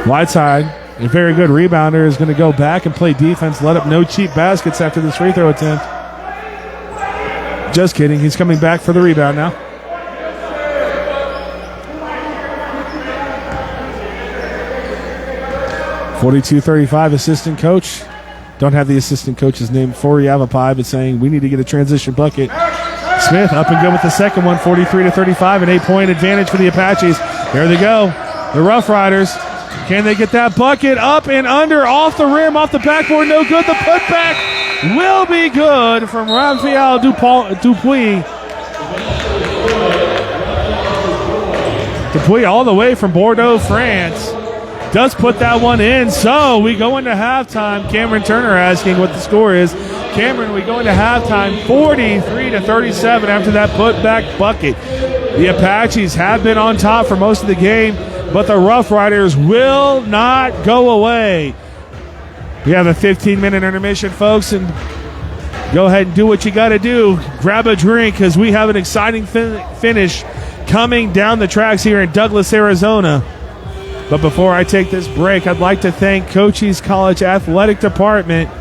Whiteside, a very good rebounder, is going to go back and play defense, let up no cheap baskets after this free throw attempt. Just kidding. He's coming back for the rebound now. .42-35 assistant coach. Don't have the assistant coach's name for YAVAPAI, but saying we need to get a transition bucket. Smith up and good with the second one, 43-35, an 8-point advantage for the Apaches. There they go. The Rough Riders. Can they get that bucket up and under, off the rim, off the backboard? No good. The putback will be good from Raphael Dupuis. Dupuis all the way from Bordeaux, France. Does put that one in. So we go into halftime. Cameron Turner asking what the score is. Cameron, we go into halftime 43-37 after that putback bucket. The Apaches have been on top for most of the game, but the Rough Riders will not go away. We have a 15-minute intermission, folks, and go ahead and do what you got to do. Grab a drink because we have an exciting finish coming down the tracks here in Douglas, Arizona. But before I take this break, I'd like to thank Cochise College Athletic Department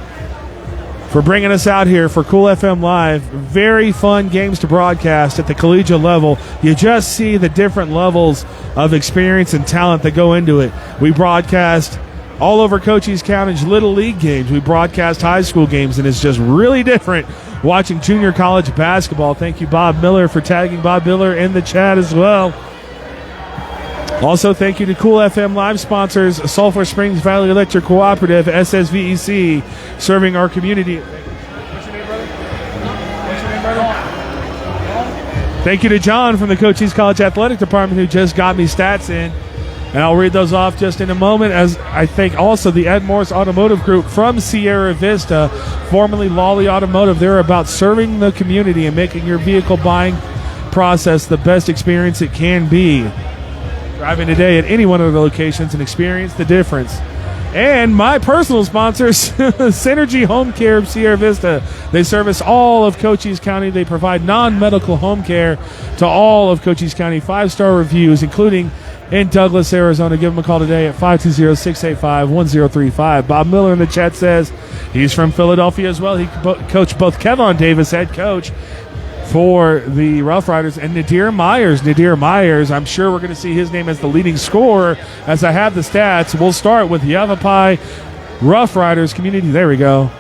for bringing us out here for Cool FM Live. Very fun games to broadcast at the collegiate level. You just see the different levels of experience and talent that go into it. We broadcast all over Cochise County's Little League games. We broadcast high school games, and it's just really different watching junior college basketball. Thank you, Bob Miller, for tagging Bob Miller in the chat as well. Also, thank you to Cool FM Live sponsors, Sulphur Springs Valley Electric Cooperative, SSVEC, serving our community. What's your name, brother? Thank you to John from the Cochise College Athletic Department who just got me stats in. And I'll read those off just in a moment, as I thank also the Ed Morse Automotive Group from Sierra Vista, formerly Lawley Automotive. They're about serving the community and making your vehicle buying process the best experience it can be. Drive in today at any one of the locations and experience the difference. And my personal sponsors, Synergy Home Care of Sierra Vista. They service all of Cochise County. They provide non-medical home care to all of Cochise County. 5-star reviews, including in Douglas, Arizona. Give them a call today at 520-685-1035. Bob Miller in the chat says he's from Philadelphia as well. He coached both Kevon Davis, head coach, for the Rough Riders, and Nadir Myers. Nadir Myers, I'm sure we're going to see his name as the leading scorer as I have the stats. We'll start with YAVAPAI Rough Riders community. There we go.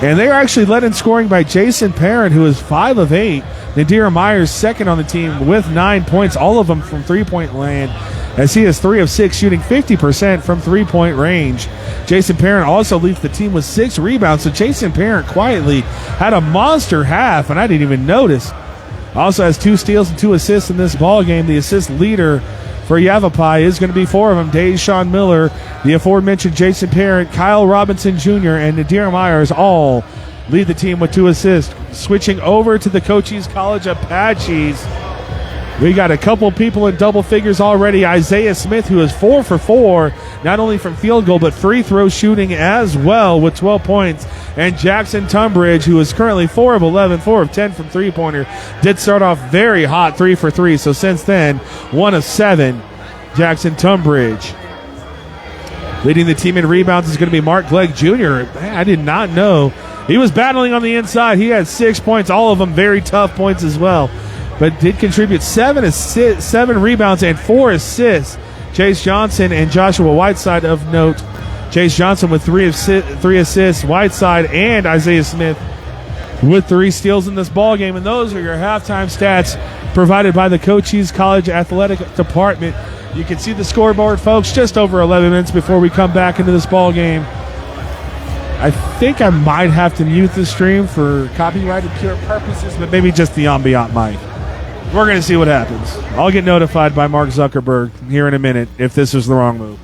And they're actually led in scoring by Jason Parent, who is 5 of 8. Nadir Myers second on the team with 9 points, all of them from three-point land. as he is 3 of 6, shooting 50% from three-point range. Jason Parent also leads the team with 6 rebounds, so Jason Parent quietly had a monster half, and I didn't even notice. Also has 2 steals and 2 assists in this ball game. The assist leader for Yavapai is going to be 4 of them. Deshaun Miller, the aforementioned Jason Parent, Kyle Robinson Jr., and Nadir Myers all lead the team with 2 assists. Switching over to the Cochise College Apaches, we got a couple people in double figures already. Isaiah Smith, who is 4 for 4, not only from field goal, but free throw shooting as well with 12 points. And Jackson Tunbridge, who is currently 4 of 11, 4 of 10 from three-pointer, did start off very hot, 3 for 3. So since then, 1 of 7, Jackson Tunbridge. Leading the team in rebounds is going to be Mark Glegg Jr. Man, I did not know. He was battling on the inside. He had 6 points, all of them very tough points as well, but did contribute 7 rebounds and 4 assists. Chase Johnson and Joshua Whiteside of note. Chase Johnson with 3 assists, Whiteside and Isaiah Smith with 3 steals in this ball game. And those are your halftime stats provided by the Cochise College Athletic Department. You can see the scoreboard, folks, just over 11 minutes before we come back into this ball game. I think I might have to mute the stream for copyrighted purposes, but maybe just the ambient mic. We're going to see what happens. I'll get notified by Mark Zuckerberg here in a minute if this was the wrong move.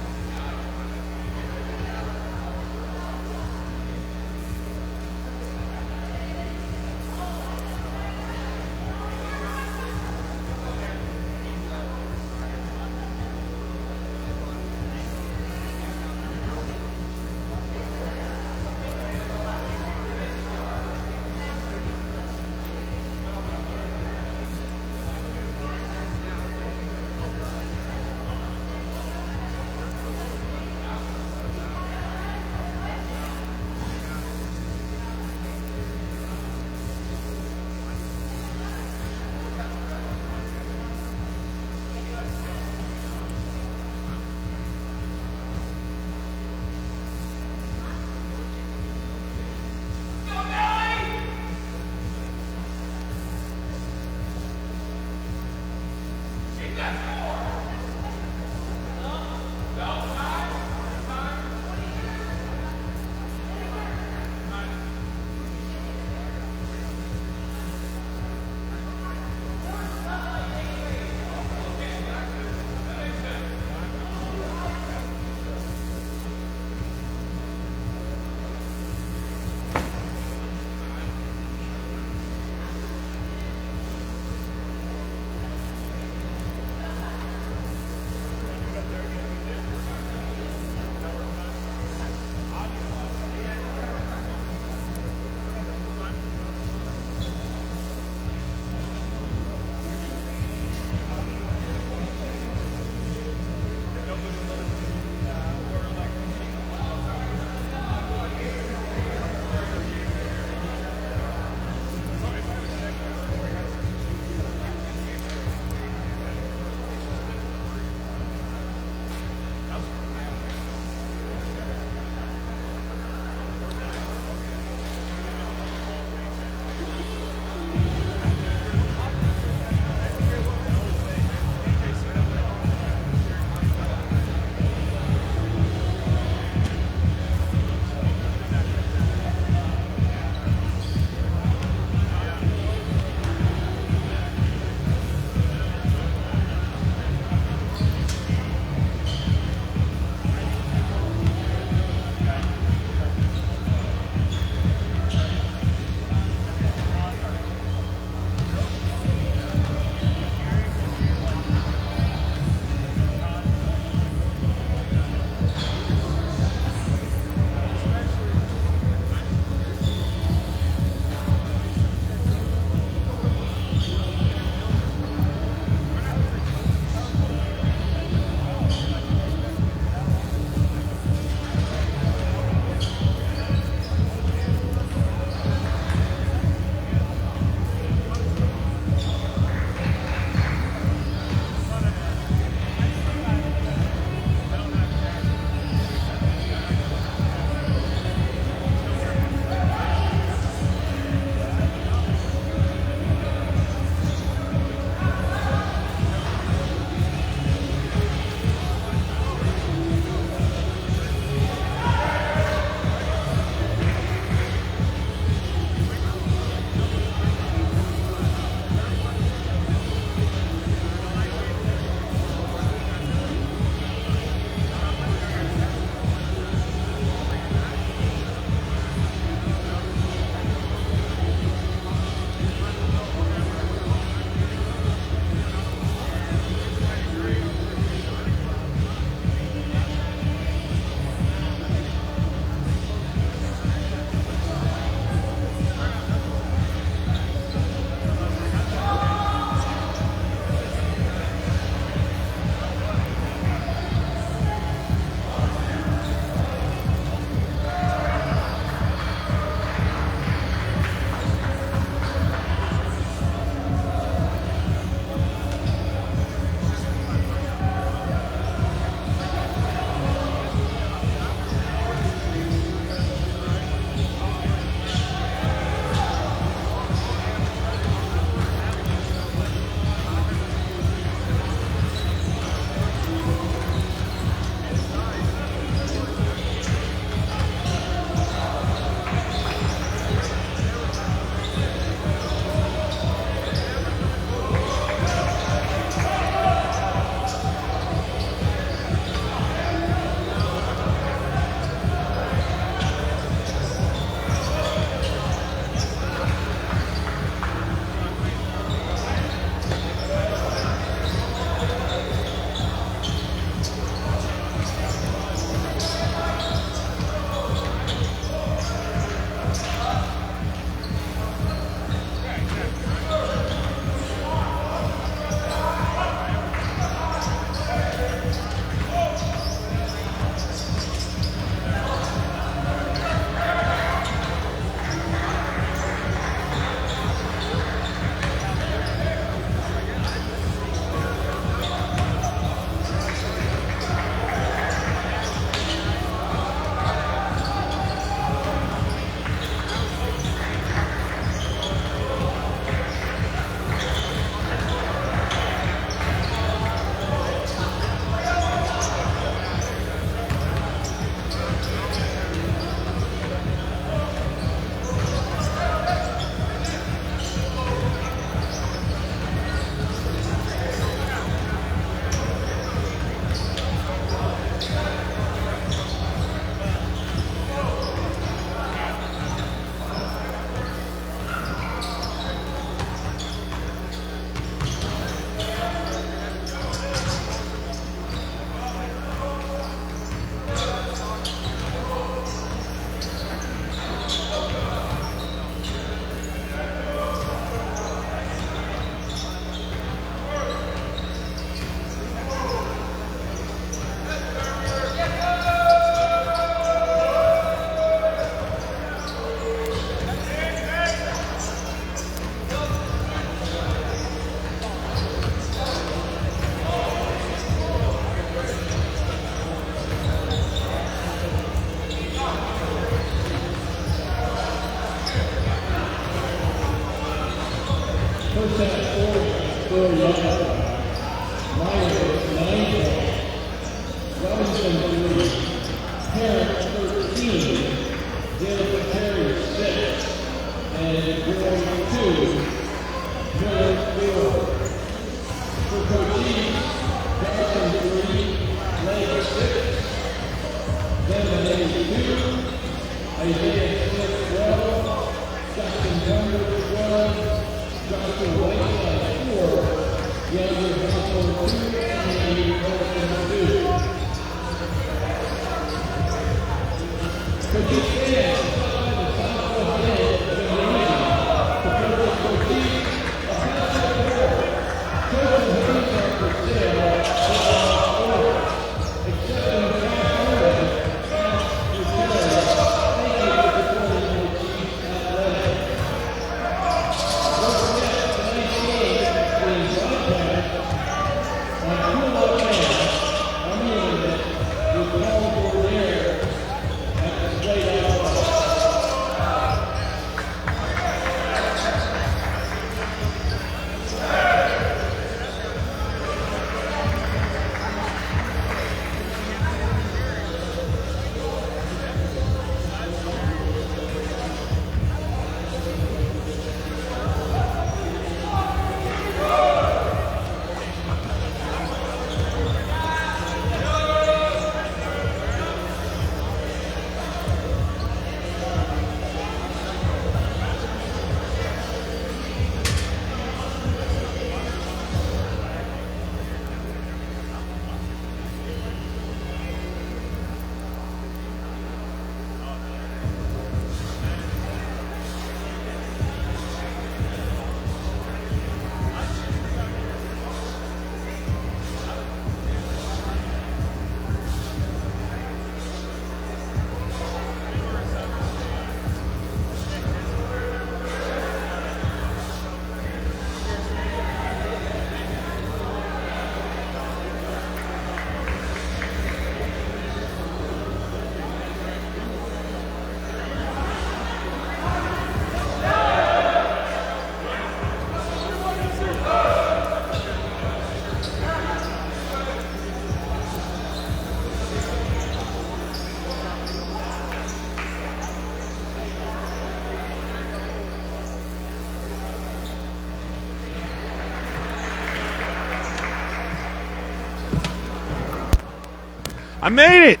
I made it.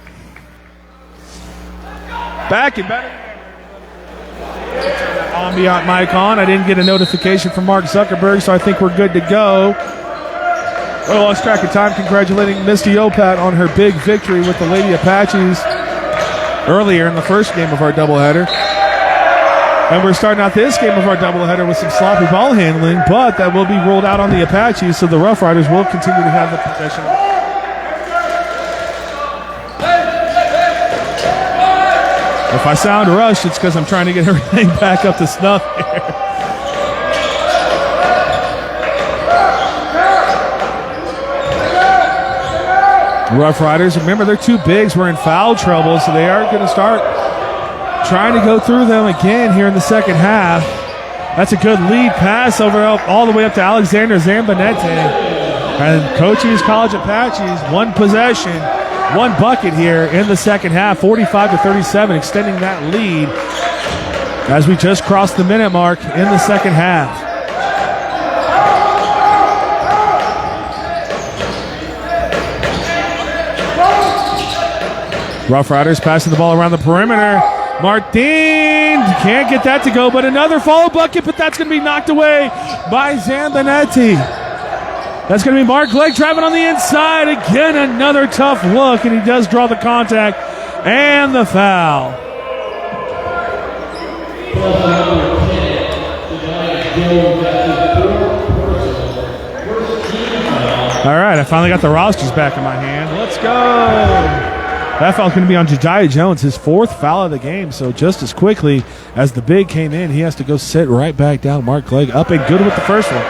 Back and better. Ambient mic on. I didn't get a notification from Mark Zuckerberg, so I think we're good to go. I lost track of time. Congratulating Misty Opat on her big victory with the Lady Apaches earlier in the first game of our doubleheader. And we're starting out this game of our doubleheader with some sloppy ball handling, but that will be rolled out on the Apaches, so the Rough Riders will continue to have the possession. If I sound rushed, it's because I'm trying to get everything back up to snuff here. Rough Riders, remember they're two bigs. We're in foul trouble, so they are going to start trying to go through them again here in the second half. That's a good lead pass over all the way up to Alexander Zambanete. And Cochise College Apaches, one possession, one bucket here in the second half, 45-37, extending that lead as we just crossed the minute mark in the second half. Rough Riders passing the ball around the perimeter. Martin can't get that to go, but another follow bucket, but that's going to be knocked away by Zambanetti. That's going to be Mark Legg driving on the inside. Again, another tough look, and he does draw the contact and the foul. All right, I finally got the rosters back in my hand. Let's go. That foul's going to be on Jediah Jones, his fourth foul of the game. So just as quickly as the big came in, he has to go sit right back down. Mark Clegg up and good with the first one.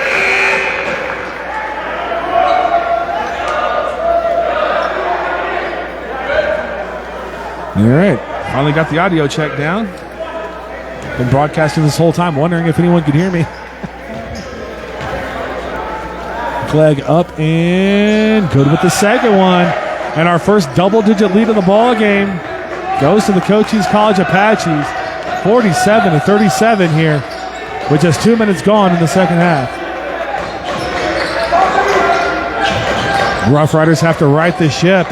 All right, finally got the audio check down. Been broadcasting this whole time, wondering if anyone could hear me. Clegg up and good with the second one. And our first double-digit lead of the ball game goes to the Cochise College Apaches, 47-37 here, with just 2 minutes gone in the second half. Rough Riders have to right the ship.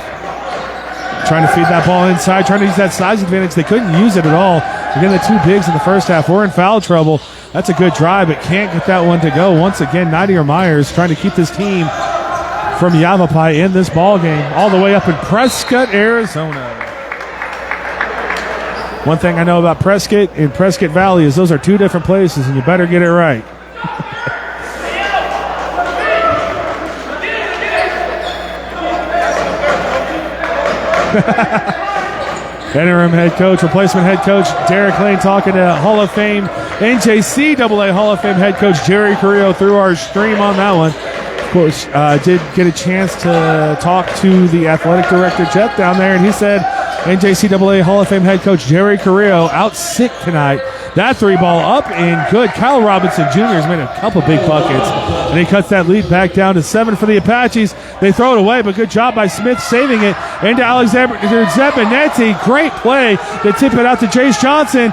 Trying to feed that ball inside, trying to use that size advantage. They couldn't use it at all. Again, the two bigs in the first half. We're in foul trouble. That's a good drive, but can't get that one to go. Once again, Nadia Myers trying to keep this team from YAVAPAI in this ball game, all the way up in Prescott, Arizona. One thing I know about Prescott and Prescott Valley is those are two different places, and you better get it right. Interim head coach, replacement head coach Derek Lane talking to Hall of Fame, NJCAA Hall of Fame head coach Jerry Carrillo through our stream on that one. Of course, did get a chance to talk to the athletic director Jeff down there, and he said NJCAA Hall of Fame head coach Jerry Carrillo out sick tonight. That three ball up and good. Kyle Robinson Jr. has made a couple big buckets, and he cuts that lead back down to 7 for the Apaches. They throw it away, but good job by Smith saving it into Alexander Zepanetti. Great play to tip it out to Chase Johnson,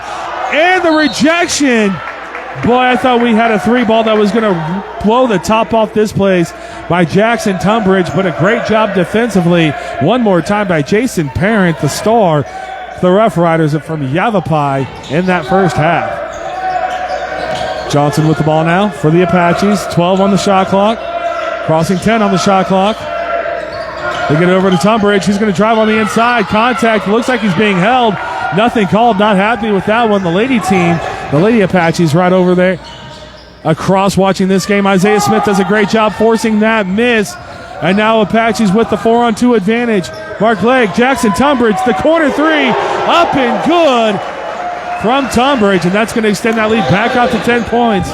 and the rejection. Boy, I thought we had a three ball that was going to blow the top off this place by Jackson Tunbridge, but a great job defensively. One more time by Jason Parent, the star, the Rough Riders from YAVAPAI in that first half. Johnson with the ball now for the Apaches. 12 on the shot clock. Crossing 10 on the shot clock. They get it over to Tunbridge. He's going to drive on the inside. Contact. Looks like he's being held. Nothing called. Not happy with that one. The Lady team, the Lady Apaches right over there. Across watching this game, Isaiah Smith does a great job forcing that miss. And now Apaches with the 4-on-2 advantage. Mark Legg, Jackson Tunbridge, the corner three, up and good from Tunbridge. And that's going to extend that lead back out to 10 points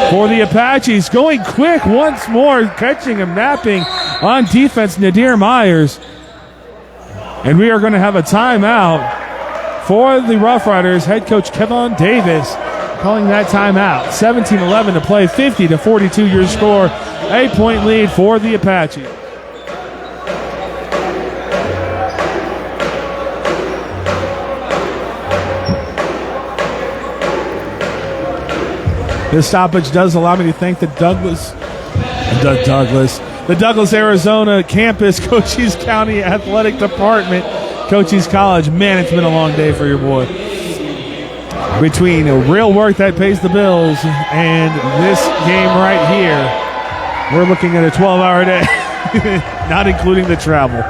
for the Apaches. Going quick once more, catching and napping on defense, Nadir Myers. And we are going to have a timeout for the Rough Riders. Head coach Kevon Davis calling that timeout. 17-11 to play, 50-42 your score. 8-point lead for the Apache. This stoppage does allow me to thank the Douglas, Arizona campus, Cochise County Athletic Department, Cochise College. Man, it's been a long day for your boy. Between real work that pays the bills and this game right here, we're looking at a 12-hour day, not including the travel,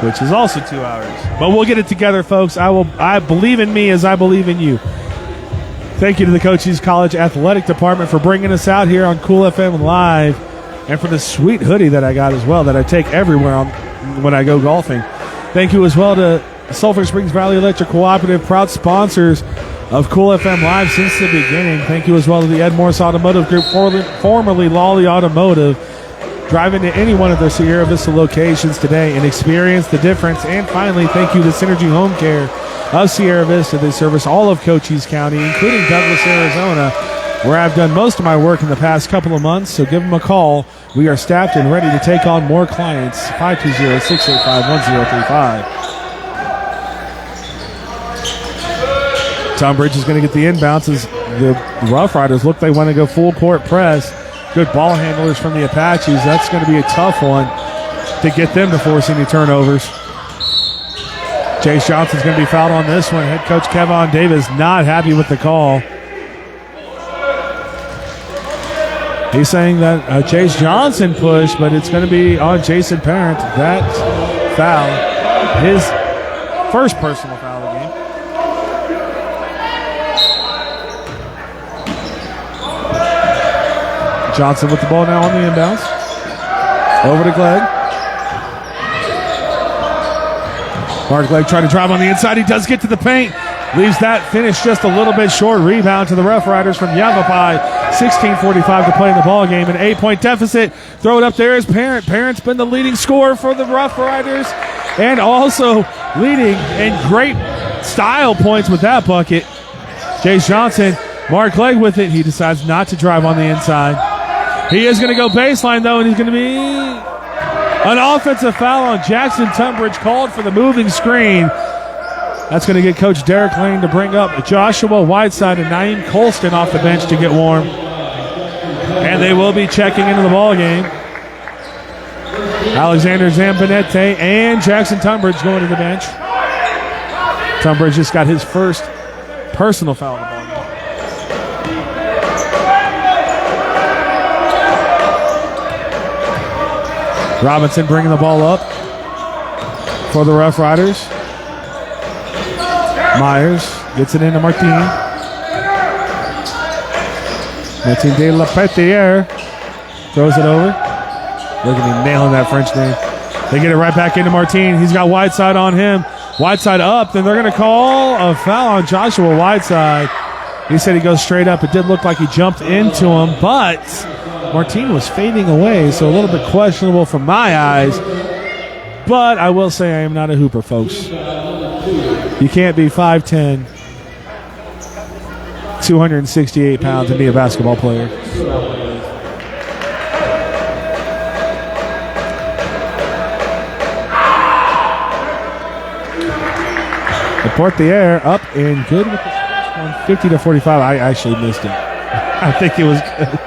which is also 2 hours. But we'll get it together, folks. I believe in me as I believe in you. Thank you to the Cochise College Athletic Department for bringing us out here on Cool FM Live, and for the sweet hoodie that I got as well that I take everywhere when I go golfing. Thank you as well to Sulphur Springs Valley Electric Cooperative, proud sponsors of Cool FM Live since the beginning. Thank you as well to the Ed Morse Automotive Group, formerly Lawley Automotive. Drive into any one of their Sierra Vista locations today and experience the difference. And finally, thank you to Synergy Home Care of Sierra Vista. They service all of Cochise County, including Douglas, Arizona, where I've done most of my work in the past couple of months. So give them a call. We are staffed and ready to take on more clients. 520-685-1035. Tunbridge is going to get the inbounds as the Rough Riders look they want to go full court press. Good ball handlers from the Apaches. That's going to be a tough one to get them to force any turnovers. Chase Johnson's going to be fouled on this one. Head coach Kevon Davis not happy with the call. He's saying that Chase Johnson pushed, but it's going to be on Jason Parent. That foul, his first personal foul of the game. Johnson with the ball now on the inbounds. Over to Glegg. Mark Glegg trying to drive on the inside. He does get to the paint. Leaves that finish just a little bit short. Rebound to the Rough Riders from YAVAPAI. 16:45 to play in the ball game. An 8-point deficit. Throw it up there as Parent. Parent's been the leading scorer for the Rough Riders, and also leading in great style points with that bucket. Chase Johnson, Mark Glegg with it. He decides not to drive on the inside. He is going to go baseline, though, and he's going to be An offensive foul on Jackson Tunbridge called for the moving screen. That's going to get Coach Derek Lane to bring up Joshua Whiteside and Naeem Colston off the bench to get warm. And they will be checking into the ball game. Alexander Zambonete and Jackson Tunbridge going to the bench. Tunbridge just got his first personal foul in the ball game. Robinson bringing the ball up for the Rough Riders. Myers gets it into Martin. Martin de la Petière throws it over. Look at me nailing that French name. They get it right back into Martin. He's got Whiteside on him. Whiteside up, then they're going to call a foul on Joshua Whiteside. He said he goes straight up. It did look like he jumped into him, but Martin was fading away, so a little bit questionable from my eyes. But I will say I am not a hooper, folks. You can't be 5'10", 268 pounds and be a basketball player. Portier up and good with the first one, 50-45. I actually missed it. I think it was good.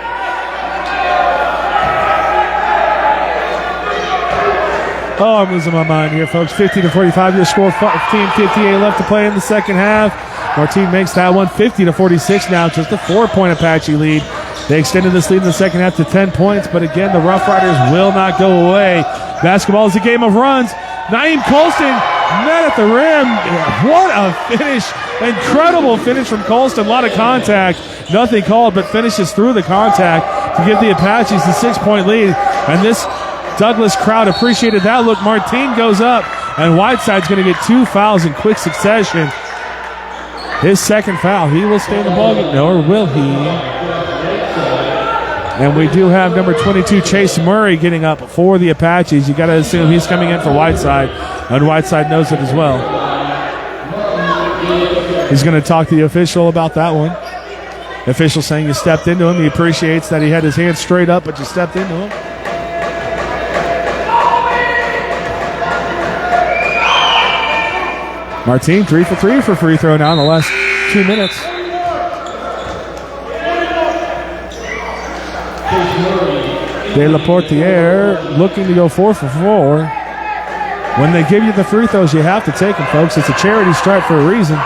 Oh, I'm losing my mind here, folks. 50-45. Your score, 15:58 left to play in the second half. Martin makes that one 50-46 now. Just a 4-point Apache lead. They extended this lead in the second half to 10 points, but again, the Rough Riders will not go away. Basketball is a game of runs. Naeem Colston met at the rim. What a finish. Incredible finish from Colston. A lot of contact. Nothing called, but finishes through the contact to give the Apaches the 6-point lead. And this Douglas crowd appreciated that look. Martin goes up, and Whiteside's going to get 2 fouls in quick succession. His second foul. He will stay in the ballgame. No, or will he? And we do have number 22, Chase Murray, getting up for the Apaches. You got to assume he's coming in for Whiteside, and Whiteside knows it as well. He's going to talk to the official about that one. The official saying you stepped into him. He appreciates that he had his hands straight up, but you stepped into him. Martin 3 for 3 for free throw now in the last 2 minutes. De La Portière looking to go 4 for 4. When they give you the free throws, you have to take them, folks. It's a charity stripe for a reason.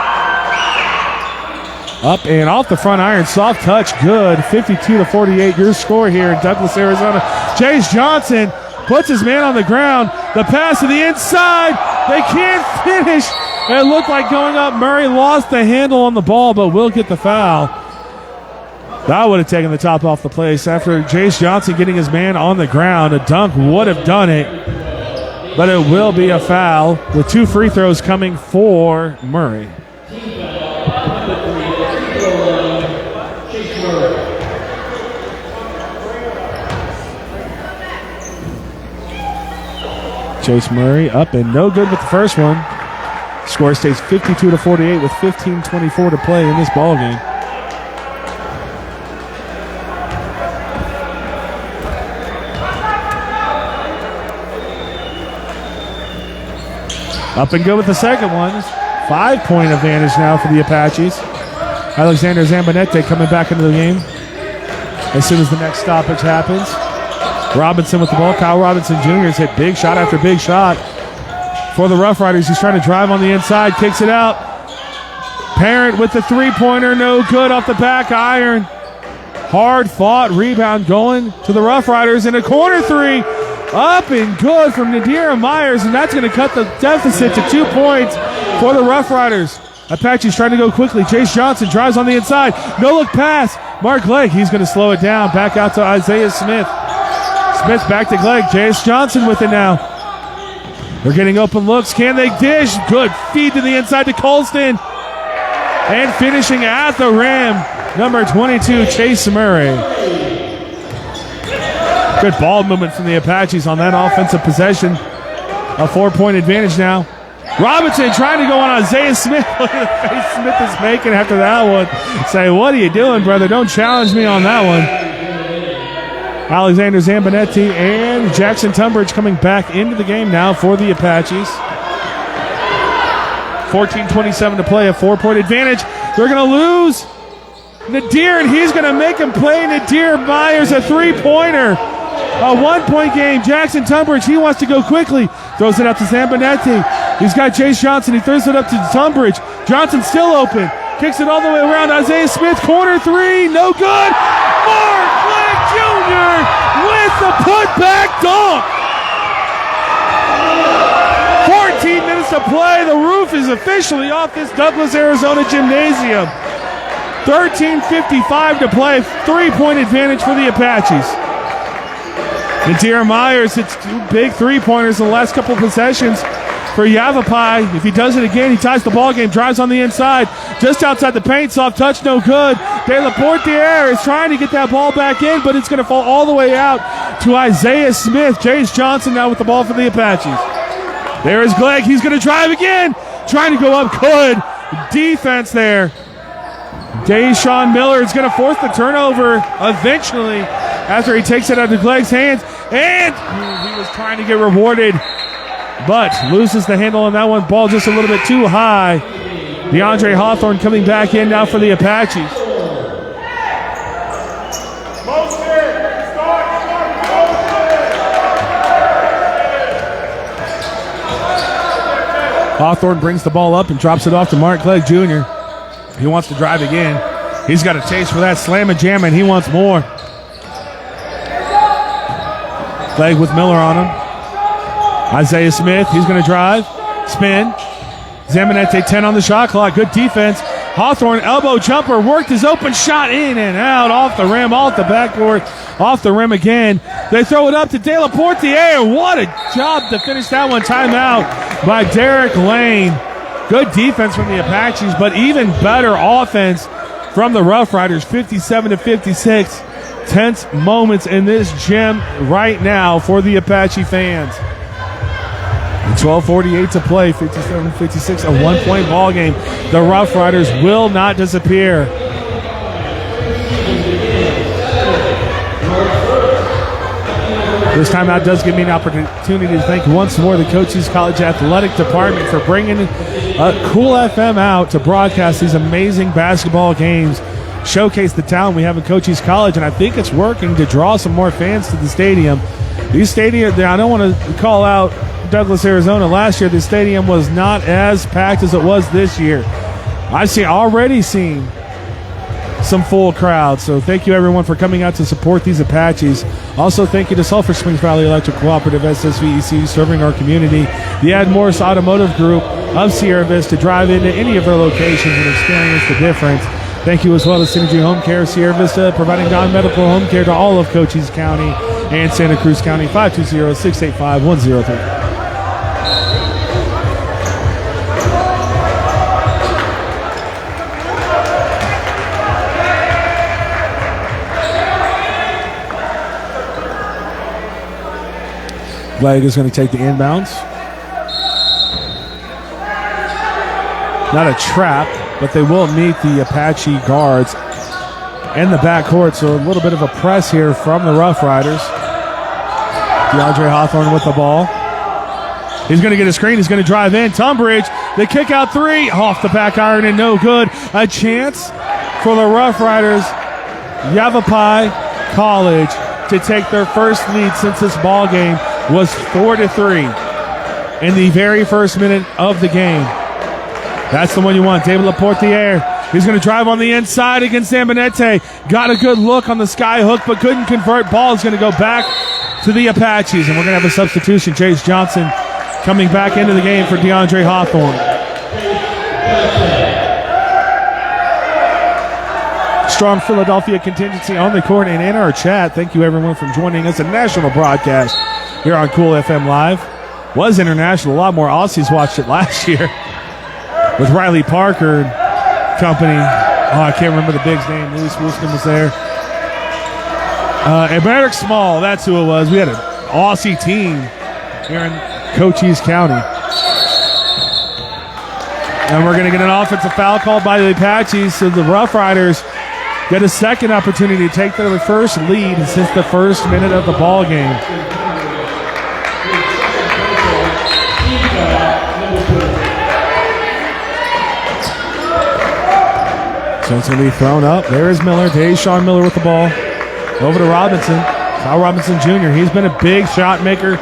Up and off the front iron, soft touch, good. 52-48, your score here in Douglas, Arizona. Chase Johnson puts his man on the ground. The pass to the inside. They can't finish. It looked like going up. Murray lost the handle on the ball, but will get the foul. That would have taken the top off the place. After Chase Johnson getting his man on the ground, a dunk would have done it. But it will be a foul with 2 free throws coming for Murray. Chase Murray up and no good with the first one. Score stays 52-48 with 15:24 to play in this ball game. Up and good with the second one. 5-point advantage now for the Apaches. Alexander Zambonete coming back into the game as soon as the next stoppage happens. Robinson with the ball. Kyle Robinson Jr. has hit big shot after big shot for the Rough Riders. He's trying to drive on the inside, kicks it out. Parent with the 3-pointer, no good off the back iron. Hard fought rebound going to the Rough Riders, and a corner 3 up and good from Nadira Myers, and that's going to cut the deficit to 2 points for the Rough Riders. Apache's trying to go quickly. Chase Johnson drives on the inside. No look pass. Mark Glegg, he's going to slow it down. Back out to Isaiah Smith. Smith back to Glegg. Chase Johnson with it now. They're getting open looks. Can they dish? Good feed to the inside to Colston. And finishing at the rim, number 22, Chase Murray. Good ball movement from the Apaches on that offensive possession. A 4-point advantage now. Robinson trying to go on Isaiah Smith. Look at the face Smith is making after that one. Say, what are you doing, brother? Don't challenge me on that one. Alexander Zambonetti and Jackson Tunbridge coming back into the game now for the Apaches. 14:27 to play, a 4-point advantage. They're going to lose Nadir, and he's going to make him play. Nadir Myers, a 3-pointer. A 1-point game. Jackson Tunbridge, he wants to go quickly. Throws it up to Zambonetti. He's got Chase Johnson. He throws it up to Tunbridge. Johnson still open. Kicks it all the way around. Isaiah Smith, corner three. No good. Mark Blake Jr. with the putback dunk. 14 minutes to play. The roof is officially off this Douglas, Arizona gymnasium. 13:55 to play. 3-point advantage for the Apaches. Nadir Myers hits 2 big 3-pointers in the last couple of possessions for YAVAPAI. If he does it again, he ties the ball game, drives on the inside, just outside the paint, soft touch, no good. De La Portiere is trying to get that ball back in, but it's going to fall all the way out to Isaiah Smith. Chase Johnson now with the ball for the Apaches. There is Glegg. He's going to drive again, trying to go up. Good defense there. Deshaun Miller is going to force the turnover eventually after he takes it out of Glegg's hands. And he was trying to get rewarded, but loses the handle on that one. Ball just a little bit too high. DeAndre Hawthorne coming back in now for the Apaches. Hawthorne brings the ball up and drops it off to Mark Glegg Jr. He wants to drive again. He's got a taste for that slam and jam, and he wants more. Glegg with Miller on him. Isaiah Smith, he's going to drive. Spin. Zambonetti 10 on the shot clock. Good defense. Hawthorne elbow jumper, worked his open shot in and out, off the rim, off the backboard, off the rim again. They throw it up to De La Portiere. What a job to finish that one. Timeout by Derek Lane. Good defense from the Apaches, but even better offense from the Rough Riders. 57-56. Tense moments in this gym right now for the Apache fans. 12:48 to play, 57-56, a 1-point ball game. The Rough Riders will not disappear. This timeout does give me an opportunity to thank once more the Cochise College Athletic Department for bringing Cool FM out to broadcast these amazing basketball games, showcase the talent we have in Cochise College, and I think it's working to draw some more fans to the stadium. These stadiums, I don't want to call out Douglas, Arizona. Last year, the stadium was not as packed as it was this year. I've already seen some full crowds, so thank you everyone for coming out to support these Apaches. Also, thank you to Sulphur Springs Valley Electric Cooperative, SSVEC, serving our community. The Morse Automotive Group of Sierra Vista. Drive into any of their locations and experience the difference. Thank you as well to Synergy Home Care, Sierra Vista, providing non-medical home care to all of Cochise County and Santa Cruz County. 520-685-1033. Glegg is going to take the inbounds. Not a trap, but they will meet the Apache guards in the backcourt, so a little bit of a press here from the Rough Riders. DeAndre Hawthorne with the ball. He's going to get a screen. He's going to drive in. Tunbridge, the kick out three, off the back iron and no good. A chance for the Rough Riders, YAVAPAI College, to take their first lead since this ball game was 4-3 in the very first minute of the game. That's the one you want. David Laportiere. He's going to drive on the inside against Zambonetti. Got a good look on the sky hook, but couldn't convert. Ball is going to go back to the Apaches, and we're going to have a substitution. Chase Johnson coming back into the game for DeAndre Hawthorne. Strong Philadelphia contingency on the court and in our chat. Thank you everyone for joining us. A national broadcast here on Cool FM Live. Was international. A lot more Aussies watched it last year with Riley Parker and company. Oh, I can't remember the big's name. Louis Wilson was there. And Eric Small, that's who it was. We had an Aussie team here in Cochise County. And we're going to get an offensive foul called by the Apaches. So the Rough Riders get a second opportunity to take their first lead since the first minute of the ball game. So it's going to be thrown up. There is Miller. Deshaun Miller with the ball. Over to Robinson. Kyle Robinson Jr. He's been a big shot maker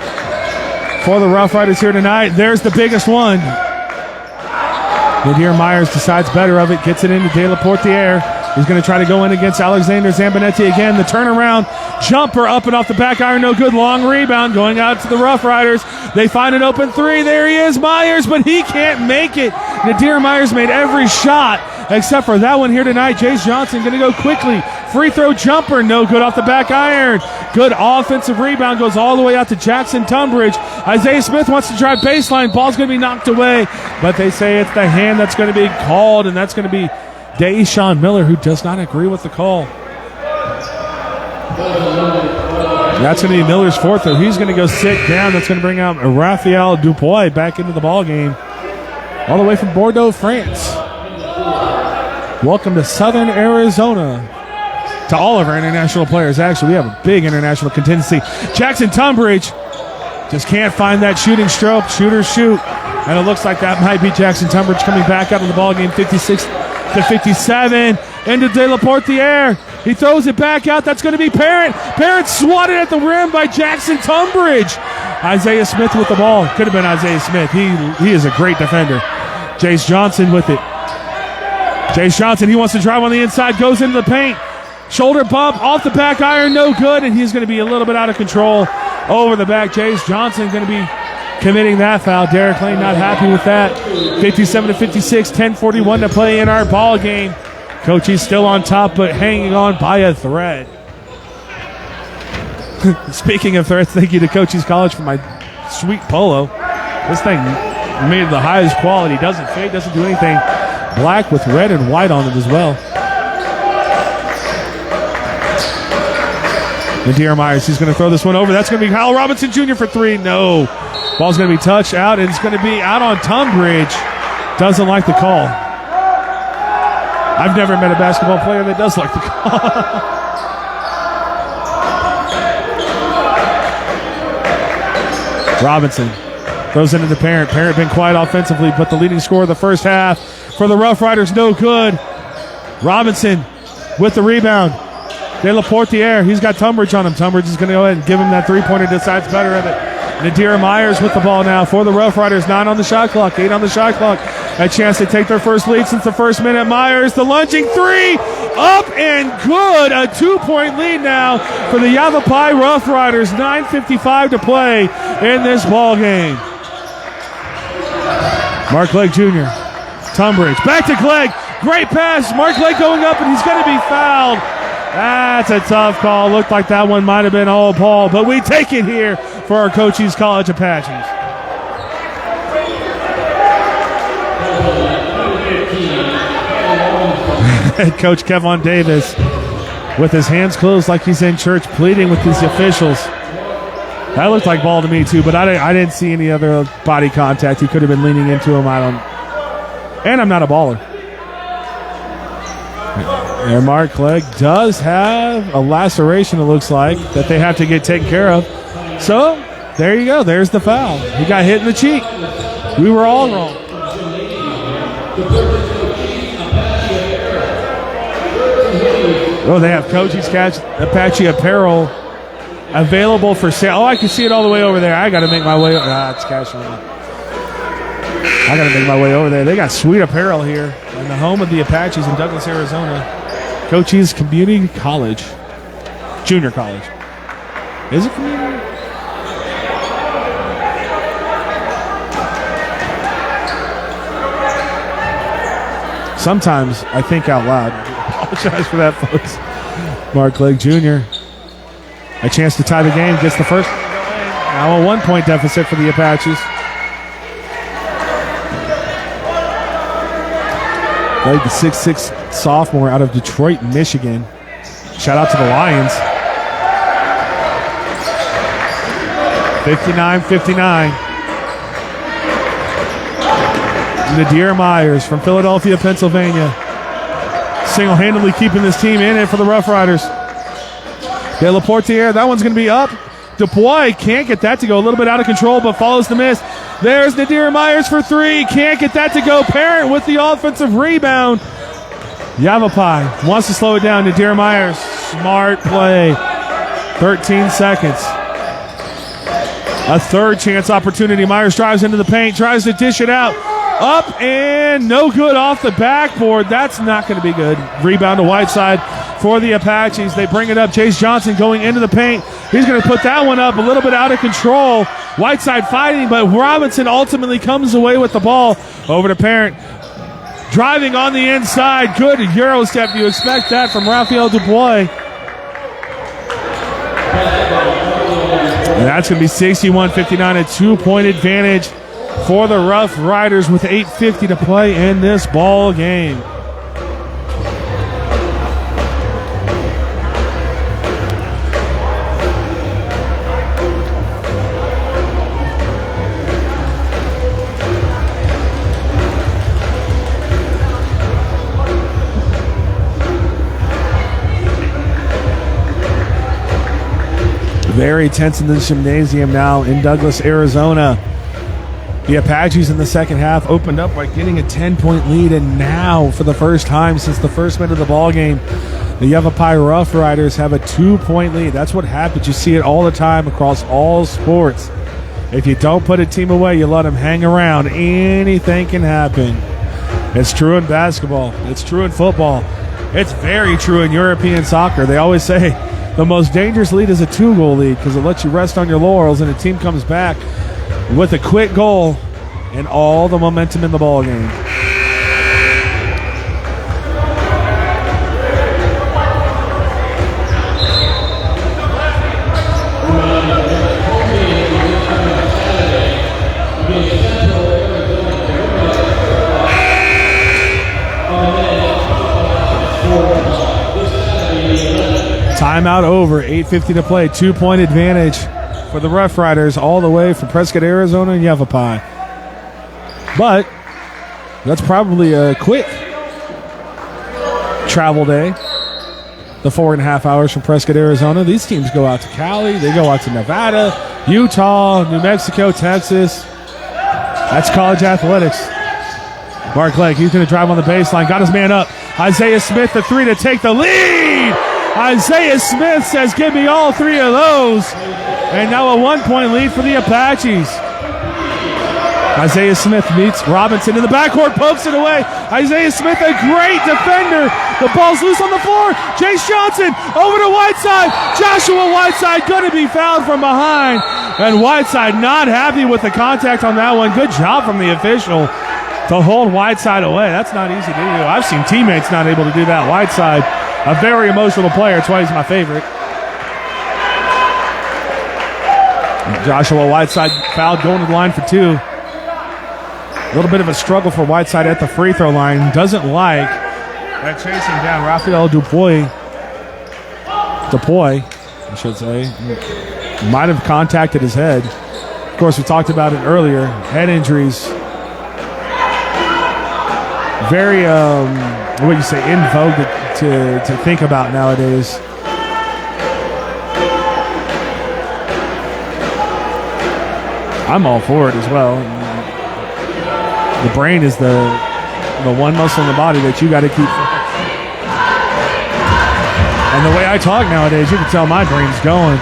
for the Rough Riders here tonight. There's the biggest one. Nadir Myers decides better of it. Gets it into De La Portiere. He's going to try to go in against Alexander Zambonetti again. The turnaround jumper up and off the back iron. No good. Long rebound going out to the Rough Riders. They find an open three. There he is, Myers, but he can't make it. Nadir Myers made every shot except for that one here tonight. Jace Johnson going to go quickly. Free throw jumper. No good off the back iron. Good offensive rebound. Goes all the way out to Jackson Tunbridge. Isaiah Smith wants to drive baseline. Ball's going to be knocked away, but they say it's the hand that's going to be called, and that's going to be Deshaun Miller, who does not agree with the call. That's going to be Miller's fourth, though. He's going to go sit down. That's going to bring out Raphael Dupuy back into the ball game, all the way from Bordeaux, France. Welcome to Southern Arizona. To all of our international players, actually, we have a big international contingency. Jackson Tunbridge just can't find that shooting stroke. Shooters shoot, and it looks like that might be Jackson Tunbridge coming back out of the ball game, 56-57. Into De La Portiere. He throws it back out. That's going to be Parent. Parent swatted at the rim by Jackson Tunbridge. Isaiah Smith with the ball. Could have been Isaiah Smith. He is a great defender. Jace Johnson with it. Jace Johnson, he wants to drive on the inside, goes into the paint. Shoulder bump off the back iron, no good, and he's going to be a little bit out of control over the back. Jace Johnson going to be committing that foul. Derek Lane not happy with that. 57-56, 10:41 to play in our ball game. Cochise still on top, but hanging on by a thread. Speaking of threads, thank you to Cochise College for my sweet polo. This thing made the highest quality. Doesn't fade, doesn't do anything. Black with red and white on it as well. Nadir Myers, he's going to throw this one over. That's going to be Kyle Robinson Jr. for three. No. Ball's going to be touched out, and it's going to be out on Tunbridge. Doesn't like the call. I've never met a basketball player that does like the call. Robinson throws into the Parent. Parent been quiet offensively, but the leading scorer of the first half for the Rough Riders, no good. Robinson with the rebound. De La Portiere, he's got Tunbridge on him. Tunbridge is going to go ahead and give him that three-pointer, decides better of it. Nadir Myers with the ball now for the Rough Riders. 9 on the shot clock, 8 on the shot clock. A chance to take their first lead since the first minute. Myers, the lunging three, up and good. A 2-point lead now for the YAVAPAI Rough Riders. 9:55 to play in this ball game. Mark Clegg Jr., Tunbridge, back to Clegg. Great pass. Mark Clegg going up, and he's going to be fouled. That's a tough call. Looked like that one might have been all Paul, but we take it here for our Cochise College Apaches. Head coach Kevon Davis with his hands closed like he's in church, pleading with these officials. That looked like ball to me too, but I didn't see any other body contact. He could have been leaning into him. And I'm not a baller. And Mark Clegg does have a laceration, it looks like, that they have to get taken care of. So, there you go. There's the foul. He got hit in the cheek. We were all wrong. Oh, they have Cochise Apache apparel available for sale. Oh, I can see it all the way over there. I got to make my way. It's cash money. I got to make my way over there. They got sweet apparel here in the home of the Apaches in Douglas, Arizona. Cochise Community College. Junior college. Is it community? Sometimes I think out loud. I apologize for that, folks. Mark Clegg Jr. A chance to tie the game. Gets the first. Now a 1-point deficit for the Apaches. Clegg, the 6'6" sophomore out of Detroit, Michigan. Shout out to the Lions. 59-59. Nadir Myers from Philadelphia, Pennsylvania. single-handedly keeping this team in it for the Rough Riders. De La Portiere, that one's going to be up. DuPuis can't get that to go. A little bit out of control, but follows the miss. There's Nadir Myers for three. Can't get that to go. Parent with the offensive rebound. YAVAPAI wants to slow it down. Nadir Myers, smart play. 13 seconds. A third chance opportunity. Myers drives into the paint, tries to dish it out. Up and no good off the backboard. That's not going to be good. Rebound to Whiteside for the Apaches. They bring it up. Chase Johnson going into the paint. He's going to put that one up a little bit out of control. Whiteside fighting, but Robinson ultimately comes away with the ball. Over to Parent. Driving on the inside. Good Euro step. You expect that from Raphael Dubois. And that's going to be 61-59, a 2-point advantage for the Rough Riders with 8:50 to play in this ball game. Very tense in the gymnasium now in Douglas, Arizona. The Apaches in the second half opened up by getting a 10-point lead, and now, for the first time since the first minute of the ball game, the YAVAPAI Rough Riders have a 2-point lead. That's what happens. You see it all the time across all sports. If you don't put a team away, you let them hang around. Anything can happen. It's true in basketball. It's true in football. It's very true in European soccer. They always say the most dangerous lead is a 2-goal lead because it lets you rest on your laurels, and a team comes back with a quick goal and all the momentum in the ball game. Timeout over, 8:50 to play, 2-point advantage for the Rough Riders all the way from Prescott, Arizona and YAVAPAI. But that's probably a quick travel day. The 4.5 hours from Prescott, Arizona. These teams go out to Cali, they go out to Nevada, Utah, New Mexico, Texas. That's college athletics. Mark Lake, he's going to drive on the baseline, got his man up. Isaiah Smith, the three to take the lead. Isaiah Smith says, give me all three of those. And now a 1-point lead for the Apaches. Isaiah Smith meets Robinson in the backcourt, pokes it away. Isaiah Smith, a great defender. The ball's loose on the floor. Chase Johnson over to Whiteside. Joshua Whiteside going to be fouled from behind. And Whiteside not happy with the contact on that one. Good job from the official to hold Whiteside away. That's not easy to do. I've seen teammates not able to do that. Whiteside, a very emotional player. That's why he's my favorite. Joshua Whiteside fouled, going to the line for two. A little bit of a struggle for Whiteside at the free throw line. Doesn't like that chasing down Raphael Dupuis, I should say. Might have contacted his head. Of course, we talked about it earlier. Head injuries. Very, what do you say, in vogue to think about nowadays. I'm all for it as well. The brain is the one muscle in the body that you got to keep. And the way I talk nowadays, you can tell my brain's going.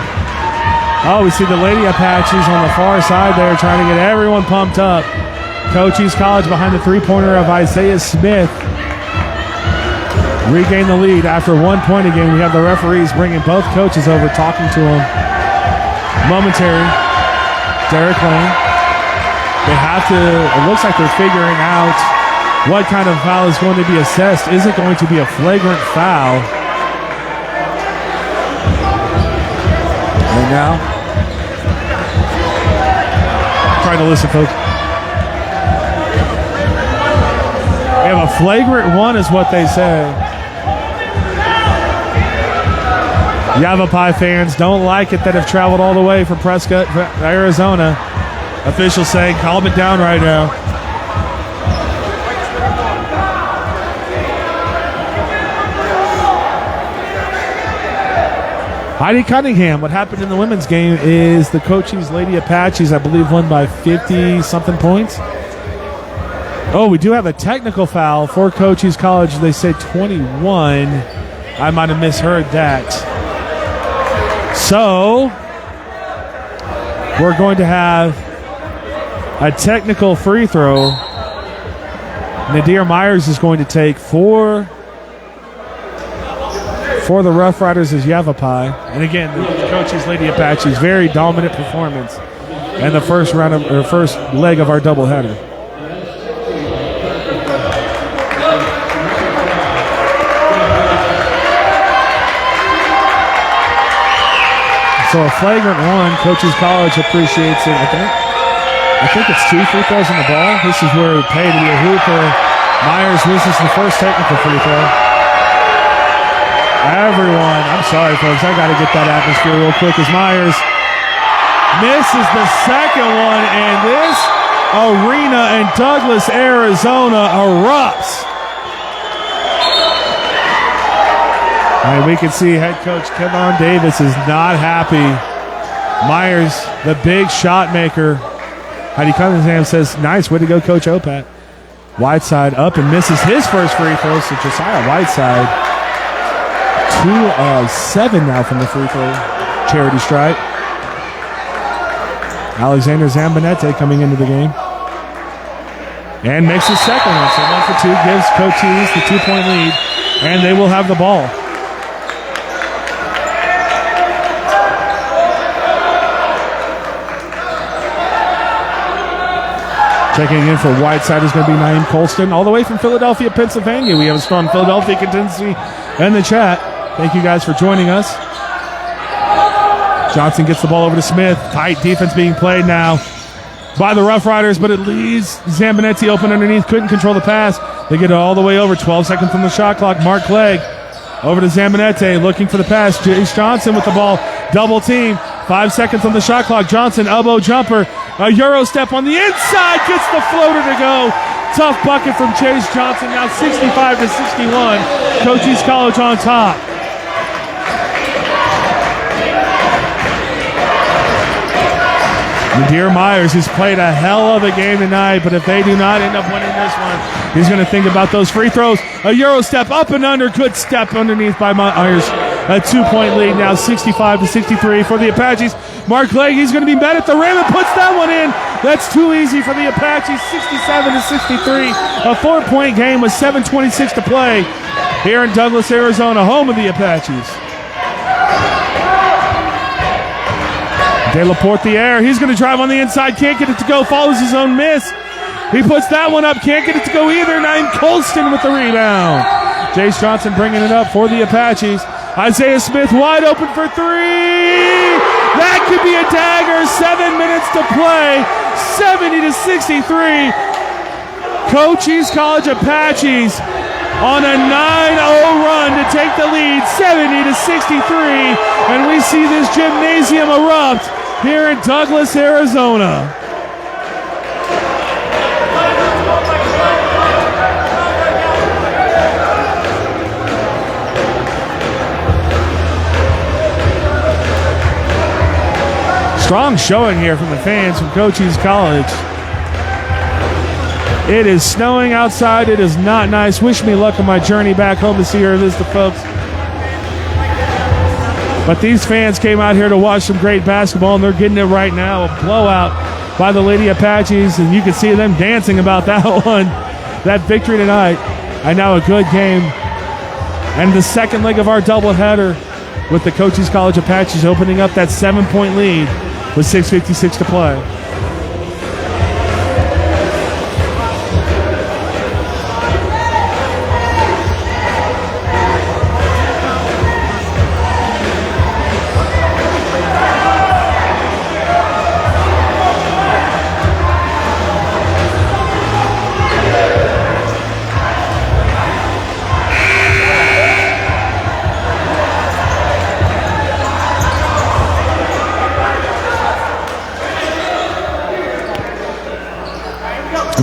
Oh, we see the Lady Apaches on the far side there trying to get everyone pumped up. Cochise College behind the three-pointer of Isaiah Smith. Regain the lead after 1 point again. We have the referees bringing both coaches over, talking to them. Momentary. Derek Lane. They have to, it looks like they're figuring out what kind of foul is going to be assessed. Is it going to be a flagrant foul? And now, trying to listen, folks. We have a flagrant one is what they say. YAVAPAI fans don't like it that have traveled all the way from Prescott, Arizona. Officials saying, calm it down right now. Heidi Cunningham, what happened in the women's game is the Cochise Lady Apaches, I believe, won by 50-something points. Oh, we do have a technical foul for Cochise College. They say 21. I might have misheard that. So, we're going to have a technical free throw. Nadir Myers is going to take for the Rough Riders is YAVAPAI. And again, the Cochise Lady Apaches, very dominant performance in the first leg of our doubleheader. So a flagrant one, Cochise College appreciates it, I think it's 2 free throws on the ball. This is where we pay to be a hooper. Myers misses the first technical free throw. Everyone, I'm sorry, folks. I got to get that atmosphere real quick as Myers misses the second one, and this arena in Douglas, Arizona erupts. And we can see head coach Kevon Davis is not happy. Myers, the big shot maker. Heidi Cunningham says, nice, way to go, Coach Opat. Whiteside up and misses his first free throw, so Josiah Whiteside 2 of 7 now from the free throw charity stripe. Alexander Zambonete coming into the game. And makes his second one. So 1 for 2 gives Cochise the 2-point lead. And they will have the ball. Checking in for Whiteside is going to be Naeem Colston, all the way from Philadelphia, Pennsylvania. We have a strong Philadelphia contingency in the chat. Thank you guys for joining us. Johnson gets the ball over to Smith. Tight defense being played now by the Rough Riders, but it leaves Zambonete open underneath. Couldn't control the pass. They get it all the way over. 12 seconds on the shot clock. Mark Clegg over to Zambonete looking for the pass. Jace Johnson with the ball. Double team. 5 seconds on the shot clock. Johnson, elbow jumper. A Euro step on the inside. Gets the floater to go. Tough bucket from Chase Johnson. Now 65-61. Cochise College on top. Nadir Myers, who's played a hell of a game tonight, but if they do not end up winning this one, he's going to think about those free throws. A Euro step up and under. Good step underneath by Myers. A 2-point lead now, 65-63 for the Apaches. Mark Clegg, he's going to be met at the rim and puts that one in. That's too easy for the Apaches, 67-63. A 4-point game with 7:26 to play here in Douglas, Arizona, home of the Apaches. De La Porte the air. He's going to drive on the inside. Can't get it to go. Follows his own miss. He puts that one up. Can't get it to go either. Naeem Colston with the rebound. Jace Johnson bringing it up for the Apaches. Isaiah Smith wide open for 3. That could be a dagger. 7 minutes to play. 70-63. Cochise College Apaches on a 9-0 run to take the lead. 70-63. And we see this gymnasium erupt here in Douglas, Arizona. Strong showing here from the fans from Cochise College. It is snowing outside. It is not nice. Wish me luck on my journey back home to Sierra Vista, folks. But these fans came out here to watch some great basketball, and they're getting it right now. A blowout by the Lady Apaches, and you can see them dancing about that one. That victory tonight, and now a good game. And the second leg of our doubleheader with the Cochise College Apaches opening up that 7-point lead with 6:56 to play.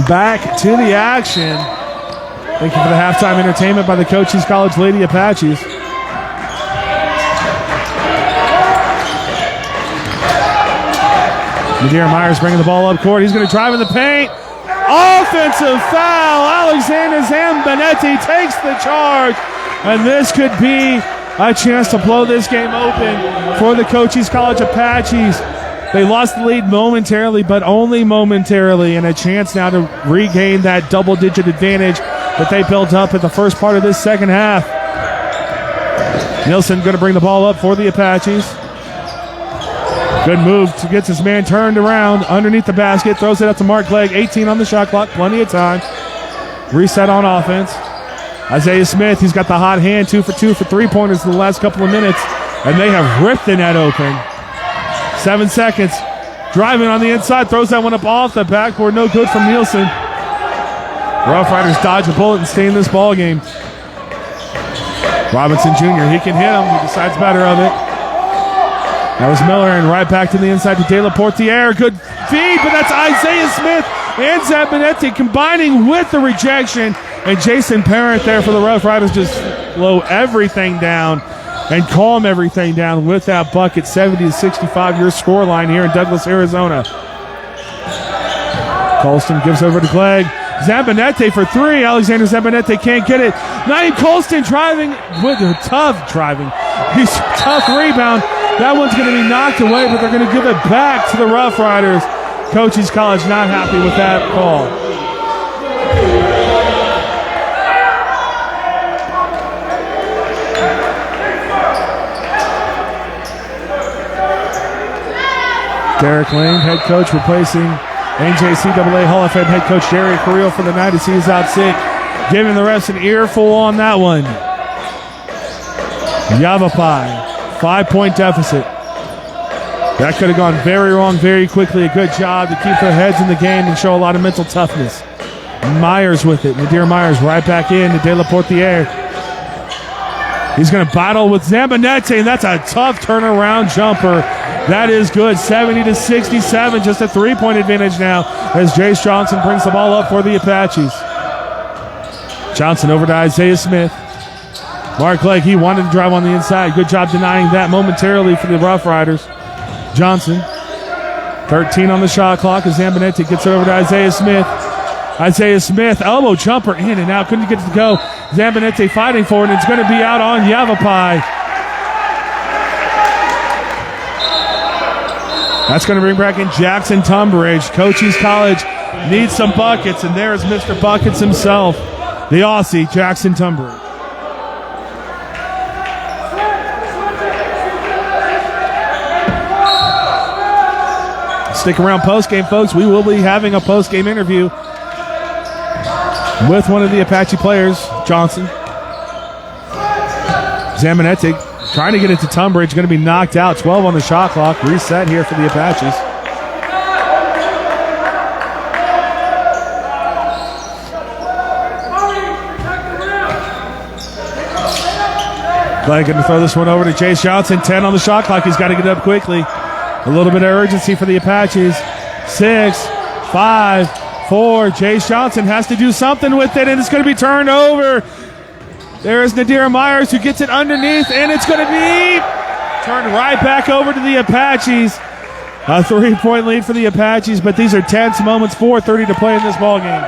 Back to the action. Thank you for the halftime entertainment by the Cochise College Lady Apaches. Nadir Myers bringing the ball up court. He's going to drive in the paint. Offensive foul. Alexander Zambonetti takes the charge. And this could be a chance to blow this game open for the Cochise College Apaches. They lost the lead momentarily, but only momentarily, and a chance now to regain that double-digit advantage that they built up at the first part of this second half. Nielsen going to bring the ball up for the Apaches. Good move to get his man turned around underneath the basket, throws it up to Mark Clegg. 18 on the shot clock, plenty of time. Reset on offense. Isaiah Smith, he's got the hot hand, 2 for 2 for three-pointers in the last couple of minutes, and they have ripped the net open. 7 seconds. Driving on the inside, throws that one up off the backboard. No good from Nielsen. Rough Riders dodge a bullet and stay in this ball game. Robinson Jr., he can hit him. He decides better of it. That was Miller, and right back to the inside to De La Portiere. Good feed, but that's Isaiah Smith and Zambonetti combining with the rejection. And Jason Parent there for the Rough Riders just slow everything down and calm everything down with that bucket. 70-65 your score line here in Douglas, Arizona. Colston gives over to Clegg. Zambonetti for three. Alexander Zambonetti can't get it. Naeem Colston driving with a tough driving. He's tough rebound. That one's going to be knocked away, but they're going to give it back to the Rough Riders. Cochise College not happy with that call. Derek Lane, head coach, replacing NJCAA Hall of Fame head coach Jerry Carrillo for the night as he is out sick. Giving the refs an earful on that one. YAVAPAI, 5-point deficit. That could have gone very wrong very quickly. A good job to keep their heads in the game and show a lot of mental toughness. Myers with it. Nadir Myers right back in to De La Portiere. He's going to battle with Zambonetti, and that's a tough turnaround jumper. That is good. 70-67, just a three-point advantage now as Jace Johnson brings the ball up for the Apaches. Johnson over to Isaiah Smith. Mark Clegg, he wanted to drive on the inside. Good job denying that momentarily for the Rough Riders. Johnson, 13 on the shot clock as Zambonetti gets it over to Isaiah Smith. Isaiah Smith, elbow jumper in and out. Couldn't get to go. Zambonetti fighting for it, and it's going to be out on YAVAPAI. That's going to bring back in Jackson Tunbridge. Cochise College needs some buckets, and there is Mr. Buckets himself, the Aussie, Jackson Tunbridge. Stick around post-game, folks. We will be having a post-game interview with one of the Apache players, Johnson. Zambonetti trying to get it to Tunbridge, going to be knocked out. 12 on the shot clock. Reset here for the Apaches. Clegg going to throw this one over to Jace Johnson. 10 on the shot clock. He's got to get up quickly. A little bit of urgency for the Apaches. 6, 5, 4. Jace Johnson has to do something with it, and it's going to be turned over. There is Nadir Myers who gets it underneath, and it's going to be turned right back over to the Apaches. A 3-point lead for the Apaches, but these are tense moments. 4:30 to play in this ball game.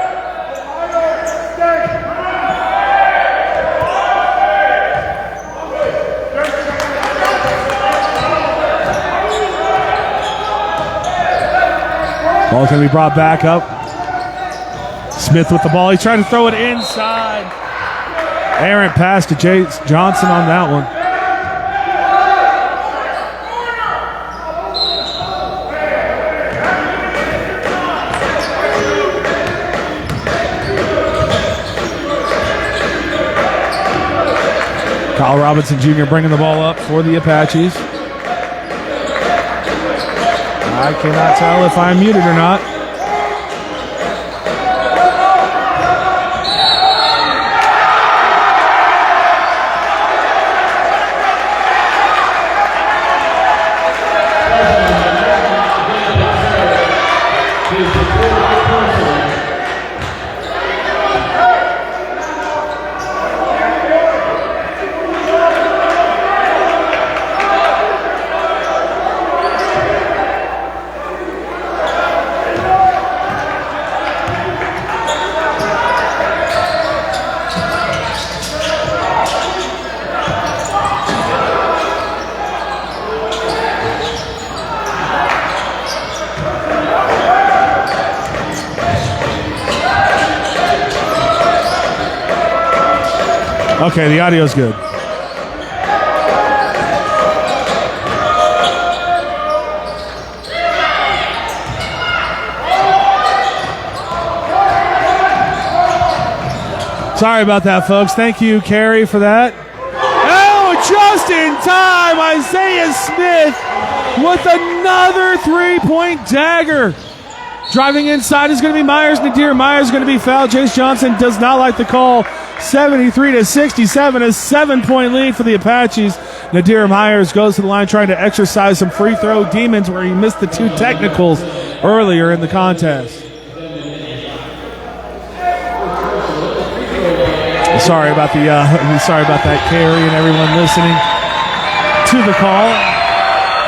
Ball's going to be brought back up. Smith with the ball. He's trying to throw it inside. Errant pass to Jace Johnson on that one. Kyle Robinson Jr. bringing the ball up for the Apaches. I cannot tell if I'm muted or not. Okay, the audio's good. Sorry about that, folks. Thank you, Carrie, for that. Oh, just in time, Isaiah Smith with another three-point dagger. Driving inside is going to be Myers. Nadir Myers is going to be fouled. Jace Johnson does not like the call. 73-67, a 7-point lead for the Apaches. Nadir Myers goes to the line trying to exercise some free throw demons where he missed the 2 technicals earlier in the contest. Sorry about that, Carrie, and everyone listening to the call.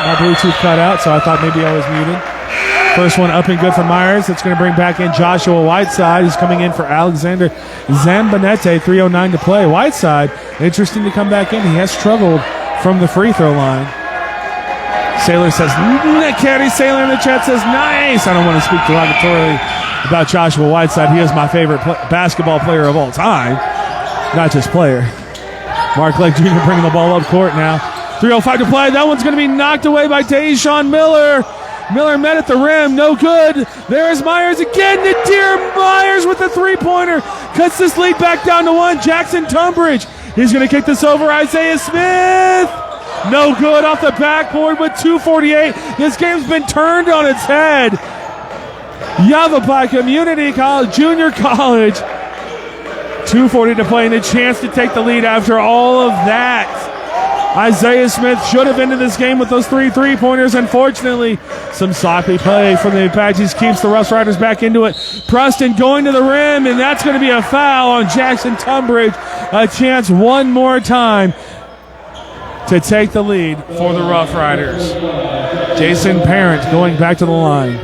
My Bluetooth cut out, so I thought maybe I was muted. First one up and good for Myers. That's going to bring back in Joshua Whiteside. He's coming in for Alexander Zambonete. 3:09 to play. Whiteside, interesting to come back in. He has struggled from the free throw line. Sailor says, Caddy Sailor in the chat says, nice. I don't want to speak derogatorily about Joshua Whiteside. He is my favorite basketball player of all time. Not just player. Mark Lake Jr. bringing the ball up court now. 3:05 to play. That one's going to be knocked away by Tayshawn Miller. Miller met at the rim. No good. There's Myers again. Nadir Myers with the three-pointer. Cuts this lead back down to 1. Jackson Tunbridge. He's going to kick this over. Isaiah Smith. No good off the backboard with 2:48. This game's been turned on its head. Yavapai Community College, Junior College. 2:40 to play and a chance to take the lead after all of that. Isaiah Smith should have ended this game with those 3 3-pointers. Unfortunately, some sloppy play from the Apaches keeps the Rough Riders back into it. Preston going to the rim, and that's going to be a foul on Jackson Tunbridge. A chance one more time to take the lead for the Rough Riders. Jason Parent going back to the line.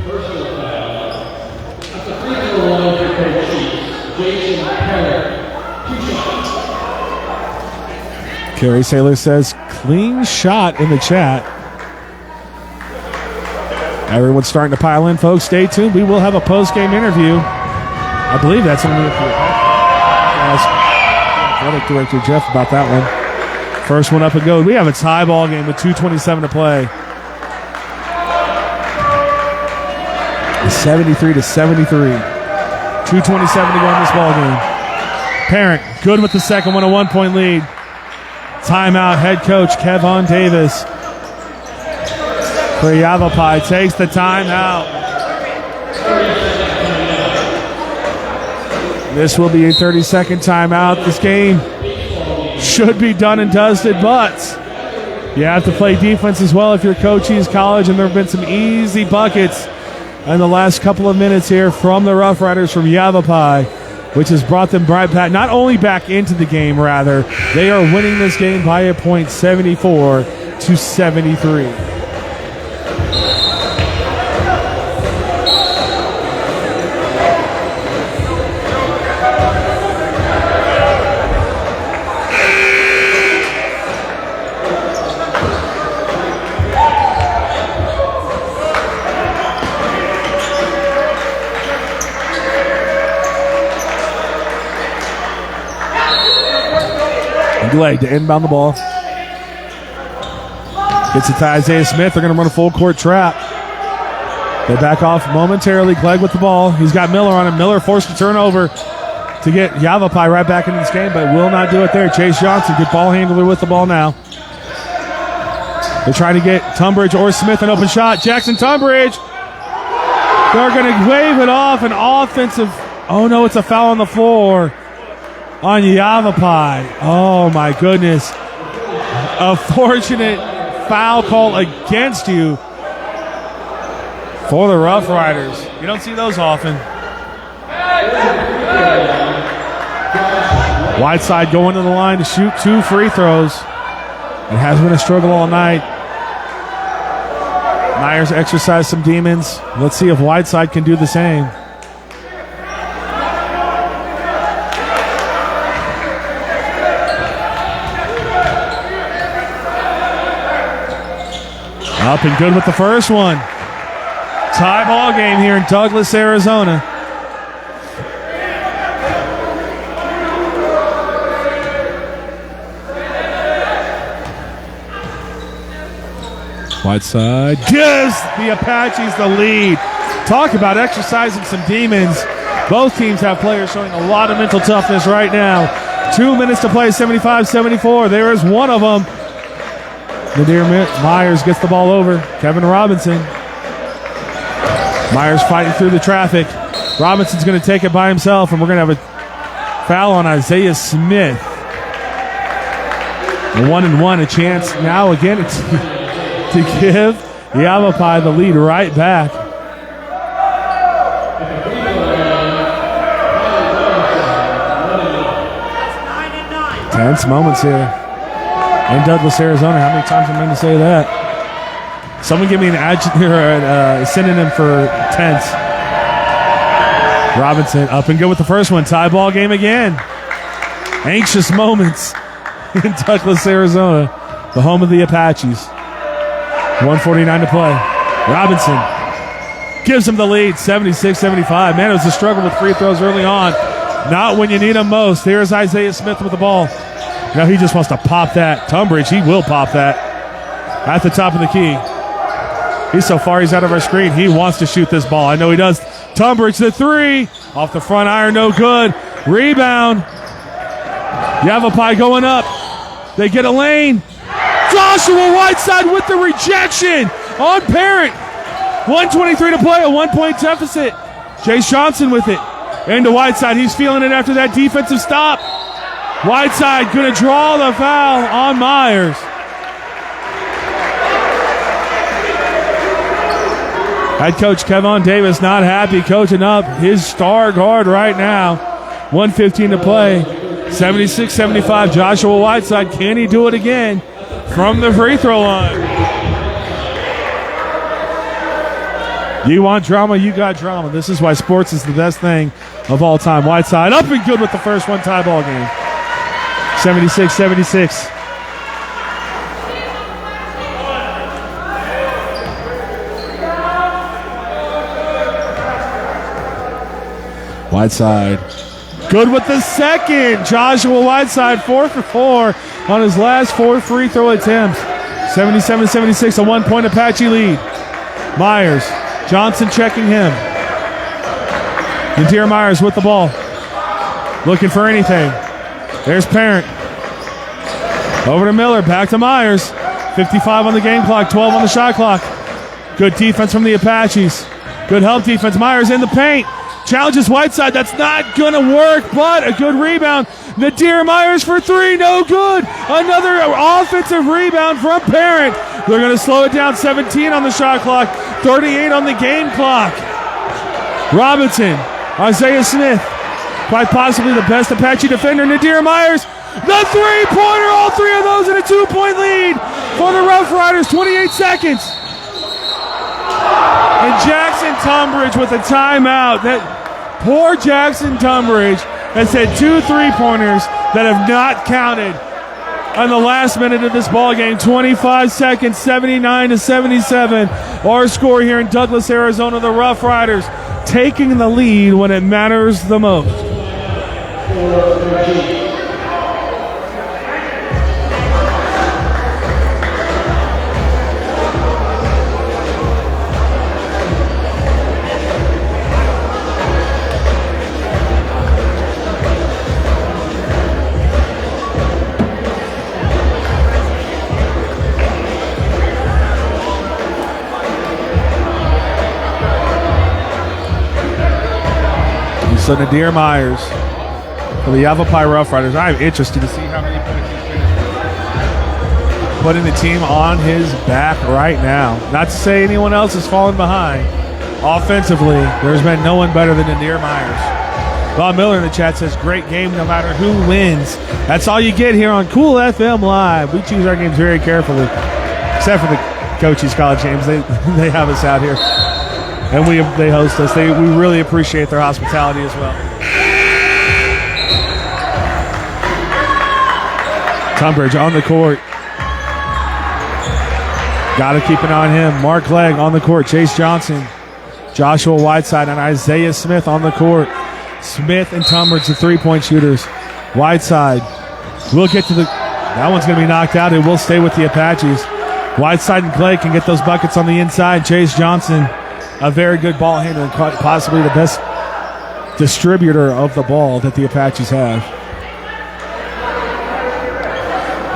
Kerry Saylor says, clean shot in the chat. Everyone's starting to pile in, folks. Stay tuned. We will have a post-game interview. I believe that's only if you ask athletic director Jeff about that one. First one up and go. We have a tie ball game with 2:27 to play. 73-73. 2:27 to go in this ball game. Parent, good with the second one, a 1-point lead. Timeout, head coach Kevon Davis for Yavapai takes the timeout. This will be a 30-second timeout. This game should be done and dusted, but you have to play defense as well if you're Cochise College, and there have been some easy buckets in the last couple of minutes here from the Rough Riders from Yavapai, which has brought them right back, not only back into the game, rather, they are winning this game by a point, 74-73. Leg to inbound the ball. Gets it to Isaiah Smith. They're going to run a full court trap. They back off momentarily. Clegg with the ball. He's got Miller on him. Miller forced to turn over to get Yavapai right back into this game, but will not do it there. Chase Johnson, good ball handler with the ball now. They're trying to get Tunbridge or Smith an open shot. Jackson Tunbridge. They're going to wave it off. An offensive. Oh no, it's a foul on the floor on Yavapai. Oh my goodness. A fortunate foul call against you for the Rough Riders. You don't see those often. Whiteside going to the line to shoot 2 free throws. It has been a struggle all night. Myers exercised some demons. Let's see if Whiteside can do the same. Up and good with the first one. Tie ball game here in Douglas, Arizona. Whiteside gives the Apaches the lead. Talk about exercising some demons. Both teams have players showing a lot of mental toughness right now. 2 minutes to play, 75-74. There is one of them. Nadir Myers gets the ball over. Kevin Robinson. Myers fighting through the traffic. Robinson's going to take it by himself, and we're going to have a foul on Isaiah Smith. A 1-and-1, a chance now again to give YAVAPAI the lead right back. Tense moments here in Douglas, Arizona. How many times am I going to say that? Someone give me a synonym for tense. Robinson up and good with the first one. Tie ball game again. Anxious moments in Douglas, Arizona, the home of the Apaches. 1:49 to play. Robinson gives him the lead, 76-75. Man, it was a struggle with free throws early on. Not when you need them most. Here's Isaiah Smith with the ball. Now he just wants to pop that. Tunbridge, he will pop that at the top of the key. He's so far, he's out of our screen. He wants to shoot this ball. I know he does. Tunbridge, the three. Off the front iron, no good. Rebound. YAVAPAI going up. They get a lane. Joshua Whiteside with the rejection on Parent. 1:23 to play, a 1-point deficit. Chase Johnson with it. Into Whiteside. He's feeling it after that defensive stop. Whiteside going to draw the foul on Myers. Head coach Kevon Davis not happy coaching up his star guard right now. 1:15 to play. 76-75. Joshua Whiteside. Can he do it again from the free throw line? You want drama, you got drama. This is why sports is the best thing of all time. Whiteside up and good with the first one, tie ball game. 76-76. Whiteside good with the second. Joshua Whiteside 4 for 4 on his last 4 free throw attempts. 77-76, a 1-point Apache lead. Myers, Johnson checking him. Nadir Myers with the ball. Looking for anything. There's Parent. Over to Miller, back to Myers. 55 on the game clock, 12 on the shot clock. Good defense from the Apaches. Good help defense. Myers in the paint. Challenges Whiteside. That's not going to work, but a good rebound. Nadir Myers for three. No good. Another offensive rebound from Parent. They're going to slow it down. 17 on the shot clock. 38 on the game clock. Robinson. Isaiah Smith. Quite possibly the best Apache defender. Nadir Myers. The three-pointer. All three of those in a 2-point lead for the Rough Riders. 28 seconds. And Jackson Tunbridge with a timeout. That poor Jackson Tunbridge has had 2 3-pointers that have not counted on the last minute of this ball game. 25 seconds, 79-77. Our score here in Douglas, Arizona. The Rough Riders taking the lead when it matters the most. So Nadir Myers for the YAVAPAI Rough Riders. I'm interested to see how many points he's putting the team on his back right now. Not to say anyone else has fallen behind. Offensively, there's been no one better than Nadir Myers. Bob Miller in the chat says, great game no matter who wins. That's all you get here on Cool FM Live. We choose our games very carefully. Except for the Cochise College games. They have us out here. And they host us. We really appreciate their hospitality as well. Tunbridge on the court. Got to keep an eye on him. Mark Legg on the court. Chase Johnson. Joshua Whiteside and Isaiah Smith on the court. Smith and Tunbridge, the 3-point shooters. Whiteside will get to the... That one's going to be knocked out. It will stay with the Apaches. Whiteside and Clay can get those buckets on the inside. Chase Johnson, a very good ball handler and possibly the best distributor of the ball that the Apaches have.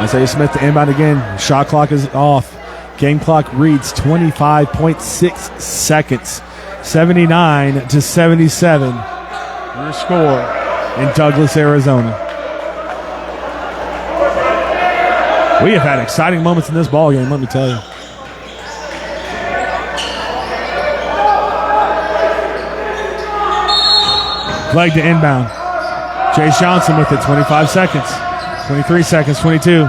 Isaiah Smith to inbound again. Shot clock is off. Game clock reads 25.6 seconds. 79-77. Your score in Douglas, Arizona. We have had exciting moments in this ball game, let me tell you. Leg to inbound. Chase Johnson with it, 25 seconds. 23 seconds, 22.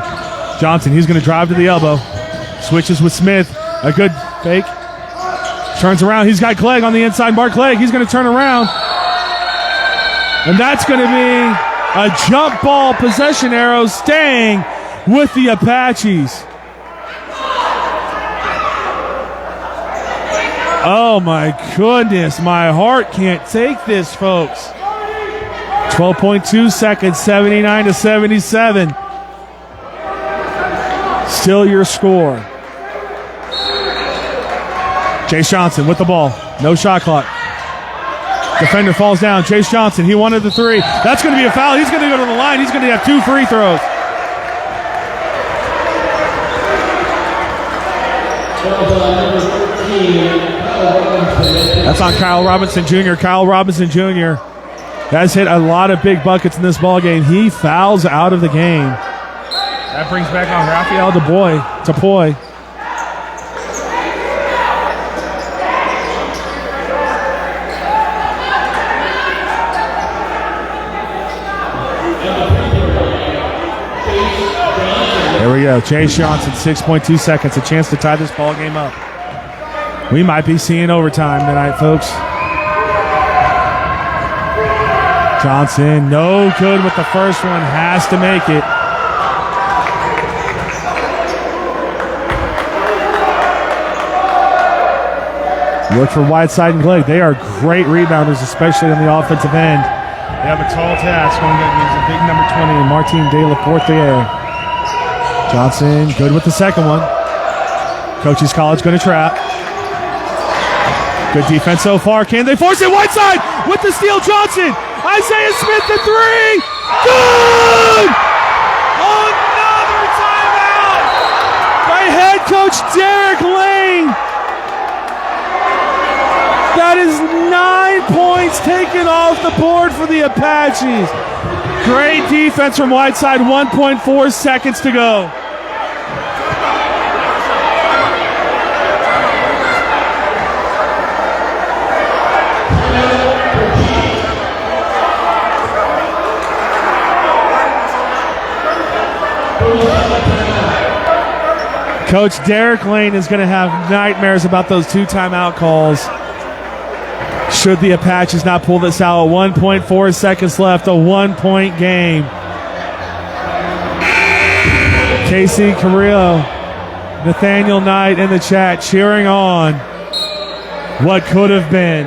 Johnson, he's going to drive to the elbow. Switches with Smith. A good fake. Turns around. He's got Clegg on the inside. Mark Clegg, he's going to turn around. And that's going to be a jump ball possession arrow staying with the Apaches. Oh my goodness. My heart can't take this, folks. 12.2 seconds, 79-77. Still your score. Chase Johnson with the ball. No shot clock. Defender falls down. Chase Johnson, he wanted the three. That's going to be a foul. He's going to go to the line. He's going to have 2 free throws. That's on Kyle Robinson Jr. Kyle Robinson Jr. has hit a lot of big buckets in this ball game. He fouls out of the game. That brings back on Raphael Tapoy. There we go. Chase Johnson, 6.2 seconds. A chance to tie this ball game up. We might be seeing overtime tonight, folks. Johnson, no good with the first one. Has to make it. Look for Whiteside and Clegg. They are great rebounders, especially on the offensive end. They have a tall task going against a big number 20, Martin De La Portiere. Johnson, good with the second one. Cochise College going to trap. Good defense so far. Can they force it? Whiteside with the steal. Johnson. Isaiah Smith, the three. Good! Another timeout by head coach Derek Lane. That is 9 points taken off the board for the Apaches. Great defense from Whiteside. 1.4 seconds to go. Coach Derek Lane is going to have nightmares about those 2 timeout calls. Should the Apaches not pull this out? 1.4 seconds left, a 1-point game. Casey Carrillo, Nathaniel Knight in the chat cheering on what could have been.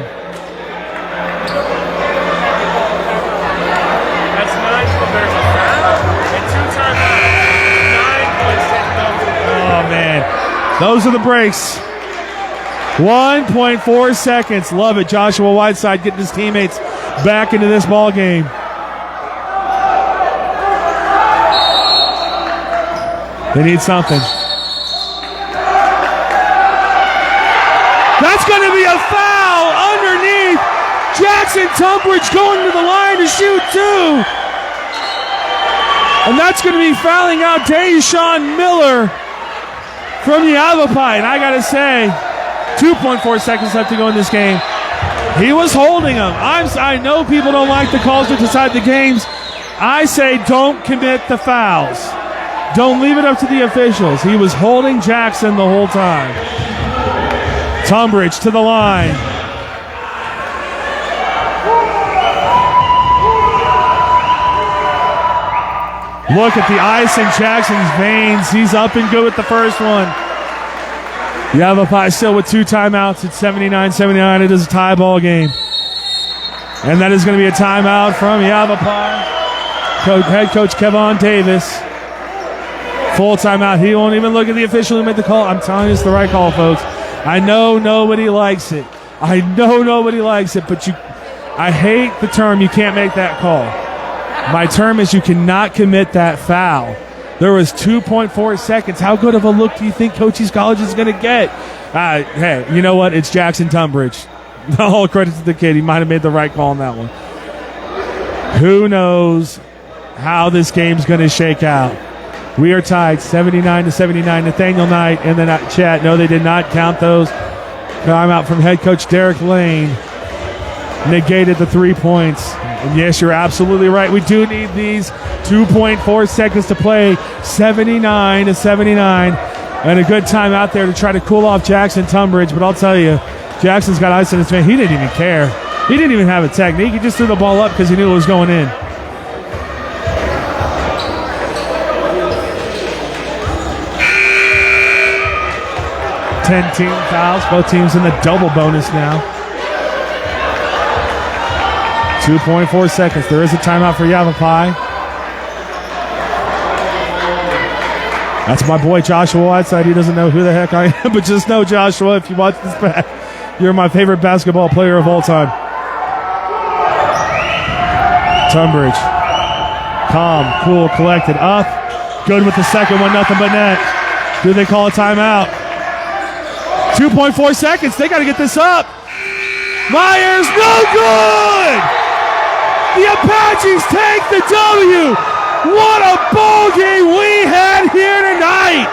That's 9. There's a foul and 2 timeouts. 9 points taken off. Oh, man. Those are the breaks. 1.4 seconds. Love it. Joshua Whiteside getting his teammates back into this ball game. They need something. That's going to be a foul underneath. Jackson Tunbridge going to the line to shoot 2. And that's going to be fouling out Deshaun Miller from YAVAPAI. And I got to say, 2.4 seconds left to go in this game. He was holding him. I know people don't like the calls to decide the games. I say don't commit the fouls. Don't leave it up to the officials. He was holding Jackson the whole time. Tunbridge to the line. Look at the ice in Jackson's veins. He's up and good with the first one. YAVAPAI still with 2 timeouts at 79-79. It is a tie ball game. And that is going to be a timeout from YAVAPAI. Head coach Kevon Davis. Full timeout. He won't even look at the official who made the call. I'm telling you, it's the right call, folks. I know nobody likes it. But I hate the term you can't make that call. My term is you cannot commit that foul. There was 2.4 seconds. How good of a look do you think Cochise College is going to get? Hey, you know what? It's Jackson Tunbridge. All credit to the kid. He might have made the right call on that one. Who knows how this game's going to shake out? We are tied 79-79. Nathaniel Knight in the chat. No, they did not count those. Timeout from head coach Derek Lane. Negated the 3 points. And yes, you're absolutely right. We do need these 2.4 seconds to play. 79-79. And a good time out there to try to cool off Jackson Tunbridge. But I'll tell you, Jackson's got ice in his vein. He didn't even care. He didn't even have a technique. He just threw the ball up because he knew it was going in. Ten-team fouls. Both teams in the double bonus now. 2.4 seconds. There is a timeout for YAVAPAI. That's my boy Joshua Whiteside. He doesn't know who the heck I am, but just know, Joshua, if you watch this back, you're my favorite basketball player of all time. Tunbridge. Calm, cool, collected, up. Good with the second one, nothing but net. Do they call a timeout? 2.4 seconds. They got to get this up. Myers, no good! The Apaches take the W. What a ball game we had here tonight.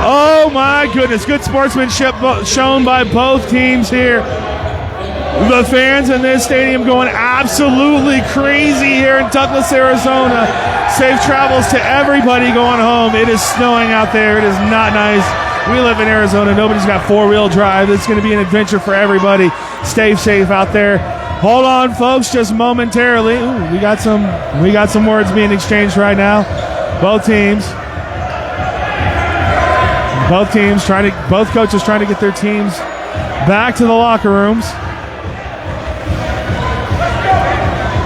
Oh my goodness, good sportsmanship shown by both teams here. The fans in this stadium going absolutely crazy here in Douglas, Arizona. Safe travels to everybody going home. It is snowing out there. It is not nice. We live in Arizona. Nobody's got four-wheel drive. It's going to be an adventure for everybody. Stay safe out there. Hold on, folks, just momentarily. Ooh, we got some words being exchanged right now. Both coaches trying to get their teams back to the locker rooms.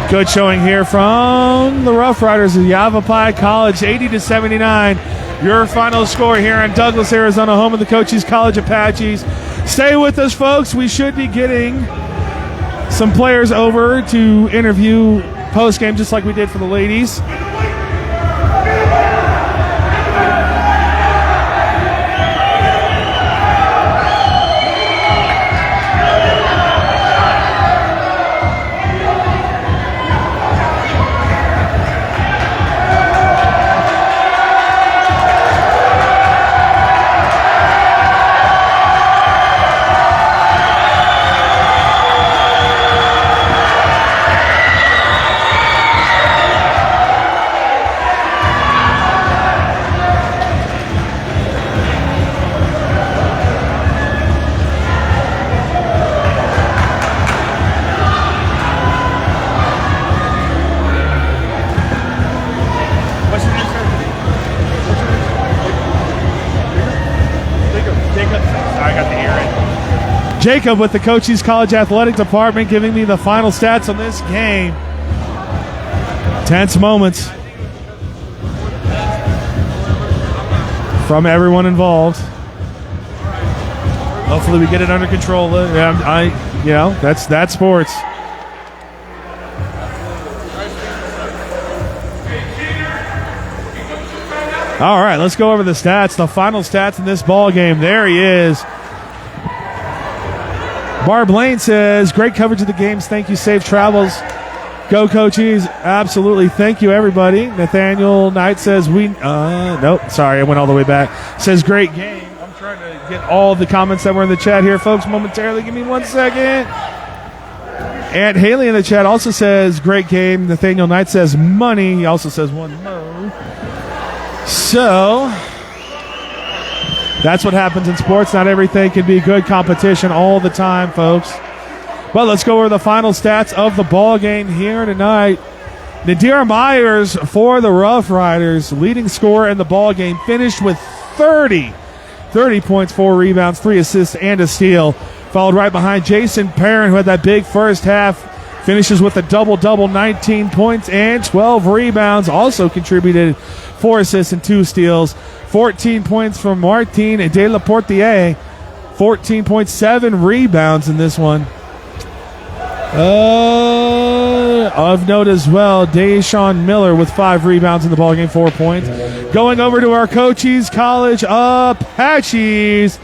Good showing here from the Rough Riders of YAVAPAI College, 80-79. Your final score here in Douglas, Arizona, home of the Cochise College Apaches. Stay with us, folks. We should be getting some players over to interview post-game, just like we did for the ladies. Jacob with the Cochise College Athletic Department giving me the final stats on this game. Tense moments from everyone involved. Hopefully we get it under control. That's sports. All right, let's go over the stats. The final stats in this ball game. There he is. Barb Lane says, great coverage of the games. Thank you. Safe travels. Go Cochise. Absolutely. Thank you, everybody. Nathaniel Knight says, nope. Sorry, I went all the way back. Says, great game. I'm trying to get all the comments that were in the chat here, folks, momentarily. Give me 1 second. And Haley in the chat also says, great game. Nathaniel Knight says, money. He also says, one more. So that's what happens in sports. Not everything can be good competition all the time, folks. But let's go over the final stats of the ball game here tonight. Nadir Myers for the Rough Riders, leading scorer in the ball game, finished with 30 points, 4 rebounds, 3 assists, and a steal. Followed right behind Jason Perrin, who had that big first half, finishes with a double-double, 19 points and 12 rebounds. Also contributed 4 assists and 2 steals. 14 points from Martin de la Portier, 14.7 rebounds in this one. Of note as well, Deshaun Miller with 5 rebounds in the ballgame, 4 points. Going over to our Cochise College Apaches.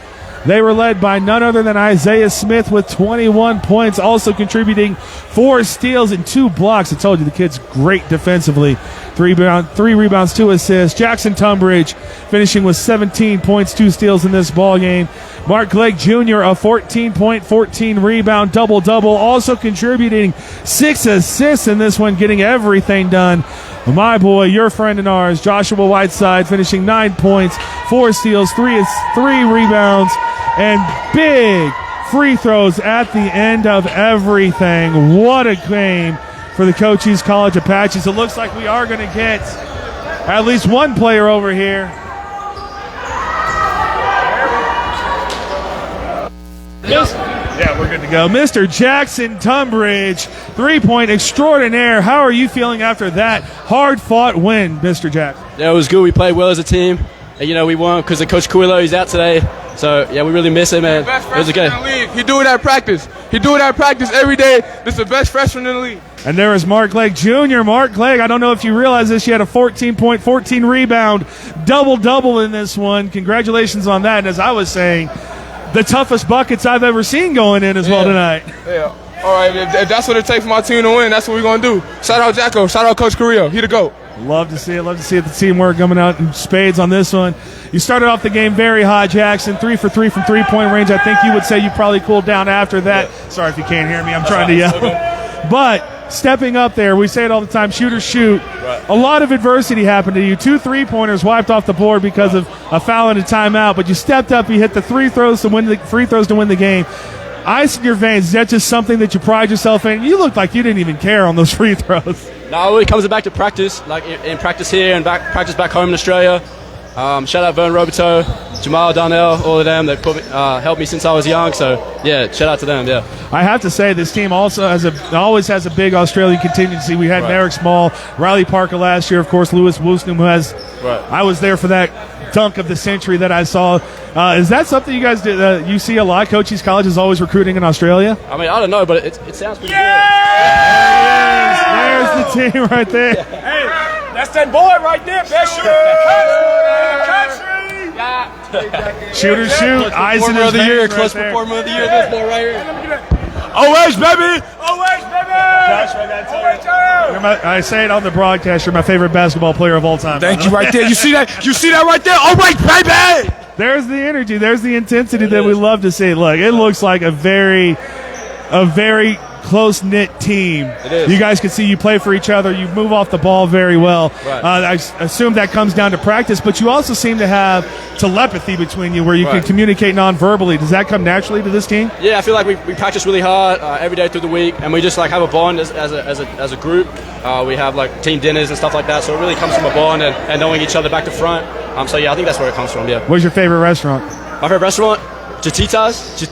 They were led by none other than Isaiah Smith with 21 points, also contributing 4 steals and 2 blocks. I told you the kid's great defensively. 3 rebounds, 2 assists. Jackson Tunbridge finishing with 17 points, 2 steals in this ball game. Mark Clegg Jr., a 14-point, 14-rebound double-double, also contributing 6 assists in this one, getting everything done. My boy, your friend and ours, Joshua Whiteside, finishing 9 points, 4 steals, 3 rebounds, and big free throws at the end of everything. What a game for the Cochise College Apaches. It looks like we are going to get at least one player over here. Yeah, we're good to go. Mr. Jackson Tunbridge, 3-point extraordinaire. How are you feeling after that hard-fought win, Mr. Jackson? Yeah, it was good. We played well as a team. And, we won because of Coach Coelho. He's out today. So, we really miss him, man. It was okay. He do it at practice. Every day. This is the best freshman in the league. And there is Mark Clegg Jr. Mark Clegg, I don't know if you realize this, he had a 14-point, 14-rebound, double-double in this one. Congratulations on that. And as I was saying, the toughest buckets I've ever seen going in as well tonight. Yeah. All right, if that's what it takes for my team to win, that's what we're going to do. Shout out Jacko. Shout out Coach Carrillo. He the GOAT. Love to see it. Love to see it. The teamwork coming out in spades on this one. You started off the game very hot, Jackson. 3 for 3 from three-point range. I think you would say you probably cooled down after that. Yeah. Sorry if you can't hear me. I'm trying to yell. Okay. But stepping up there, we say it all the time, shoot or shoot. Right. A lot of adversity happened to you. 2 3-pointers wiped off the board because of a foul and a timeout. But you stepped up. You hit the free throws to win the game. Ice in your veins, is that just something that you pride yourself in? You looked like you didn't even care on those free throws. No, it comes back to practice, like in practice here and practice back home in Australia. Shout out Vern Roberto, Jamal Darnell, all of them that helped me since I was young. So, shout out to them, I have to say, this team also always has a big Australian contingency. We had Merrick Small, Riley Parker last year, of course, Lewis Woosnam, who has I was there for that dunk of the century that I saw. Is that something you guys did? You see a lot? Cochise College is always recruiting in Australia? I mean, I don't know, but it sounds pretty good. There's the team right there. Hey, that's that boy right there. Best shooter in the country. Shooter shoot. Eyes in his veins. Clutch performer of the year. This boy right here. OH, baby. OH, baby. Josh, I say it on the broadcast. You're my favorite basketball player of all time. Thank you right there. You see that? You see that right there? OH, baby. There's the energy. There's the intensity that we love to see. Look, it looks like a very close-knit team. It is. You guys can see you play for each other. You move off the ball very well. Right. I assume that comes down to practice, but you also seem to have telepathy between you where you can communicate non-verbally. Does that come naturally to this team? Yeah, I feel like we practice really hard every day through the week, and we just have a bond as a group. We have team dinners and stuff like that, so it really comes from a bond and knowing each other back to front. I think that's where it comes from, What's your favorite restaurant? My favorite restaurant? Chatitas,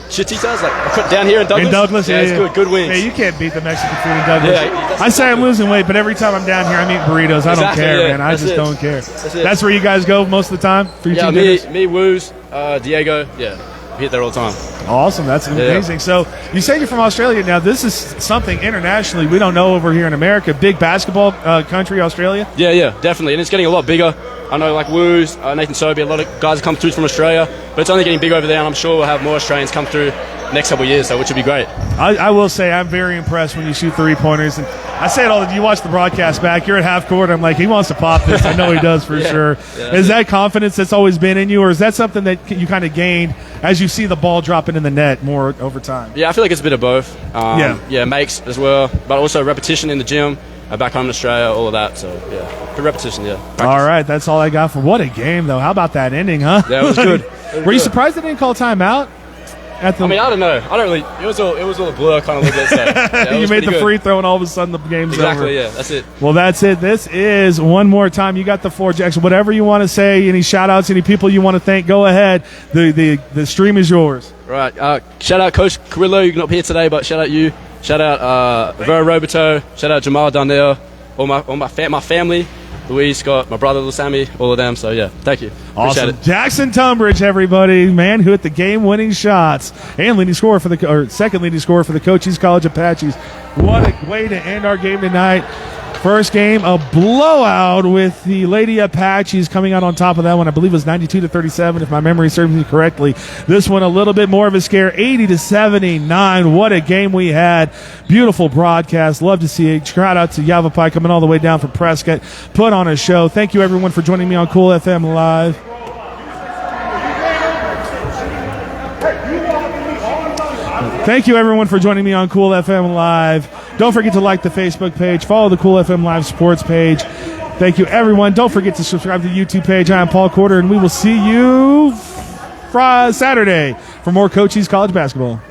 down here in Douglas. In Douglas, it's good wings. Yeah, you can't beat the Mexican food in Douglas. Yeah, I say I'm losing weight, but every time I'm down here, I'm eating burritos. I don't care, man. I just don't care. That's where you guys go most of the time for your team dinners? Me, Woos, Diego, we hit there all the time. Awesome, that's amazing. So you say you're from Australia. Now this is something internationally we don't know over here in America. Big basketball country, Australia. Yeah, definitely, and it's getting a lot bigger. I know Woos, Nathan Sobey, a lot of guys come through from Australia, but it's only getting big over there, and I'm sure we'll have more Australians come through next couple of years, which would be great. I will say I'm very impressed when you shoot 3-pointers, and I say it all the time. You watch the broadcast back, you're at half court, I'm like, he wants to pop this. I know he does for sure. Yeah, is that confidence that's always been in you, or is that something that you kind of gained as you see the ball dropping in the net more over time? Yeah, I feel like it's a bit of both. Makes as well, but also repetition in the gym. Back home in Australia, all of that. So, good repetition, Practice. All right, that's all I got for what a game, though. How about that ending, huh? Yeah, it was good. Were you surprised they didn't call timeout? at the? I mean, I don't know. I don't really. It was all a blur kind of little bit. So, yeah, you made the good. free throw, and all of a sudden the game's over. Exactly. Yeah, that's it. Well, that's it. This is one more time. You got the floor, Jackson. Whatever you want to say, any shout-outs, any people you want to thank, go ahead. The stream is yours. Right. Shout out Coach Carrillo. You're not here today, but shout out you. Shout out Vera Roberto. Shout out Jamal Darnell. All my family. Louise, Scott, my brother, little Sammy, all of them. So, yeah, thank you. Awesome. Appreciate it. Jackson Tunbridge, everybody, man, who hit the game-winning shots and leading scorer second leading scorer for the Cochise College Apaches. What a way to end our game tonight. First game, a blowout with the Lady Apaches coming out on top of that one. I believe it was 92-37, if my memory serves me correctly. This one a little bit more of a scare, 80-79. What a game we had. Beautiful broadcast. Love to see it. Shout out to YAVAPAI coming all the way down from Prescott. Put on a show. Thank you, everyone, for joining me on Cool FM Live. Thank you, everyone, for joining me on Cool FM Live. Don't forget to like the Facebook page. Follow the Cool FM Live sports page. Thank you, everyone. Don't forget to subscribe to the YouTube page. I am Paul Corder, and we will see you Saturday for more Cochise College basketball.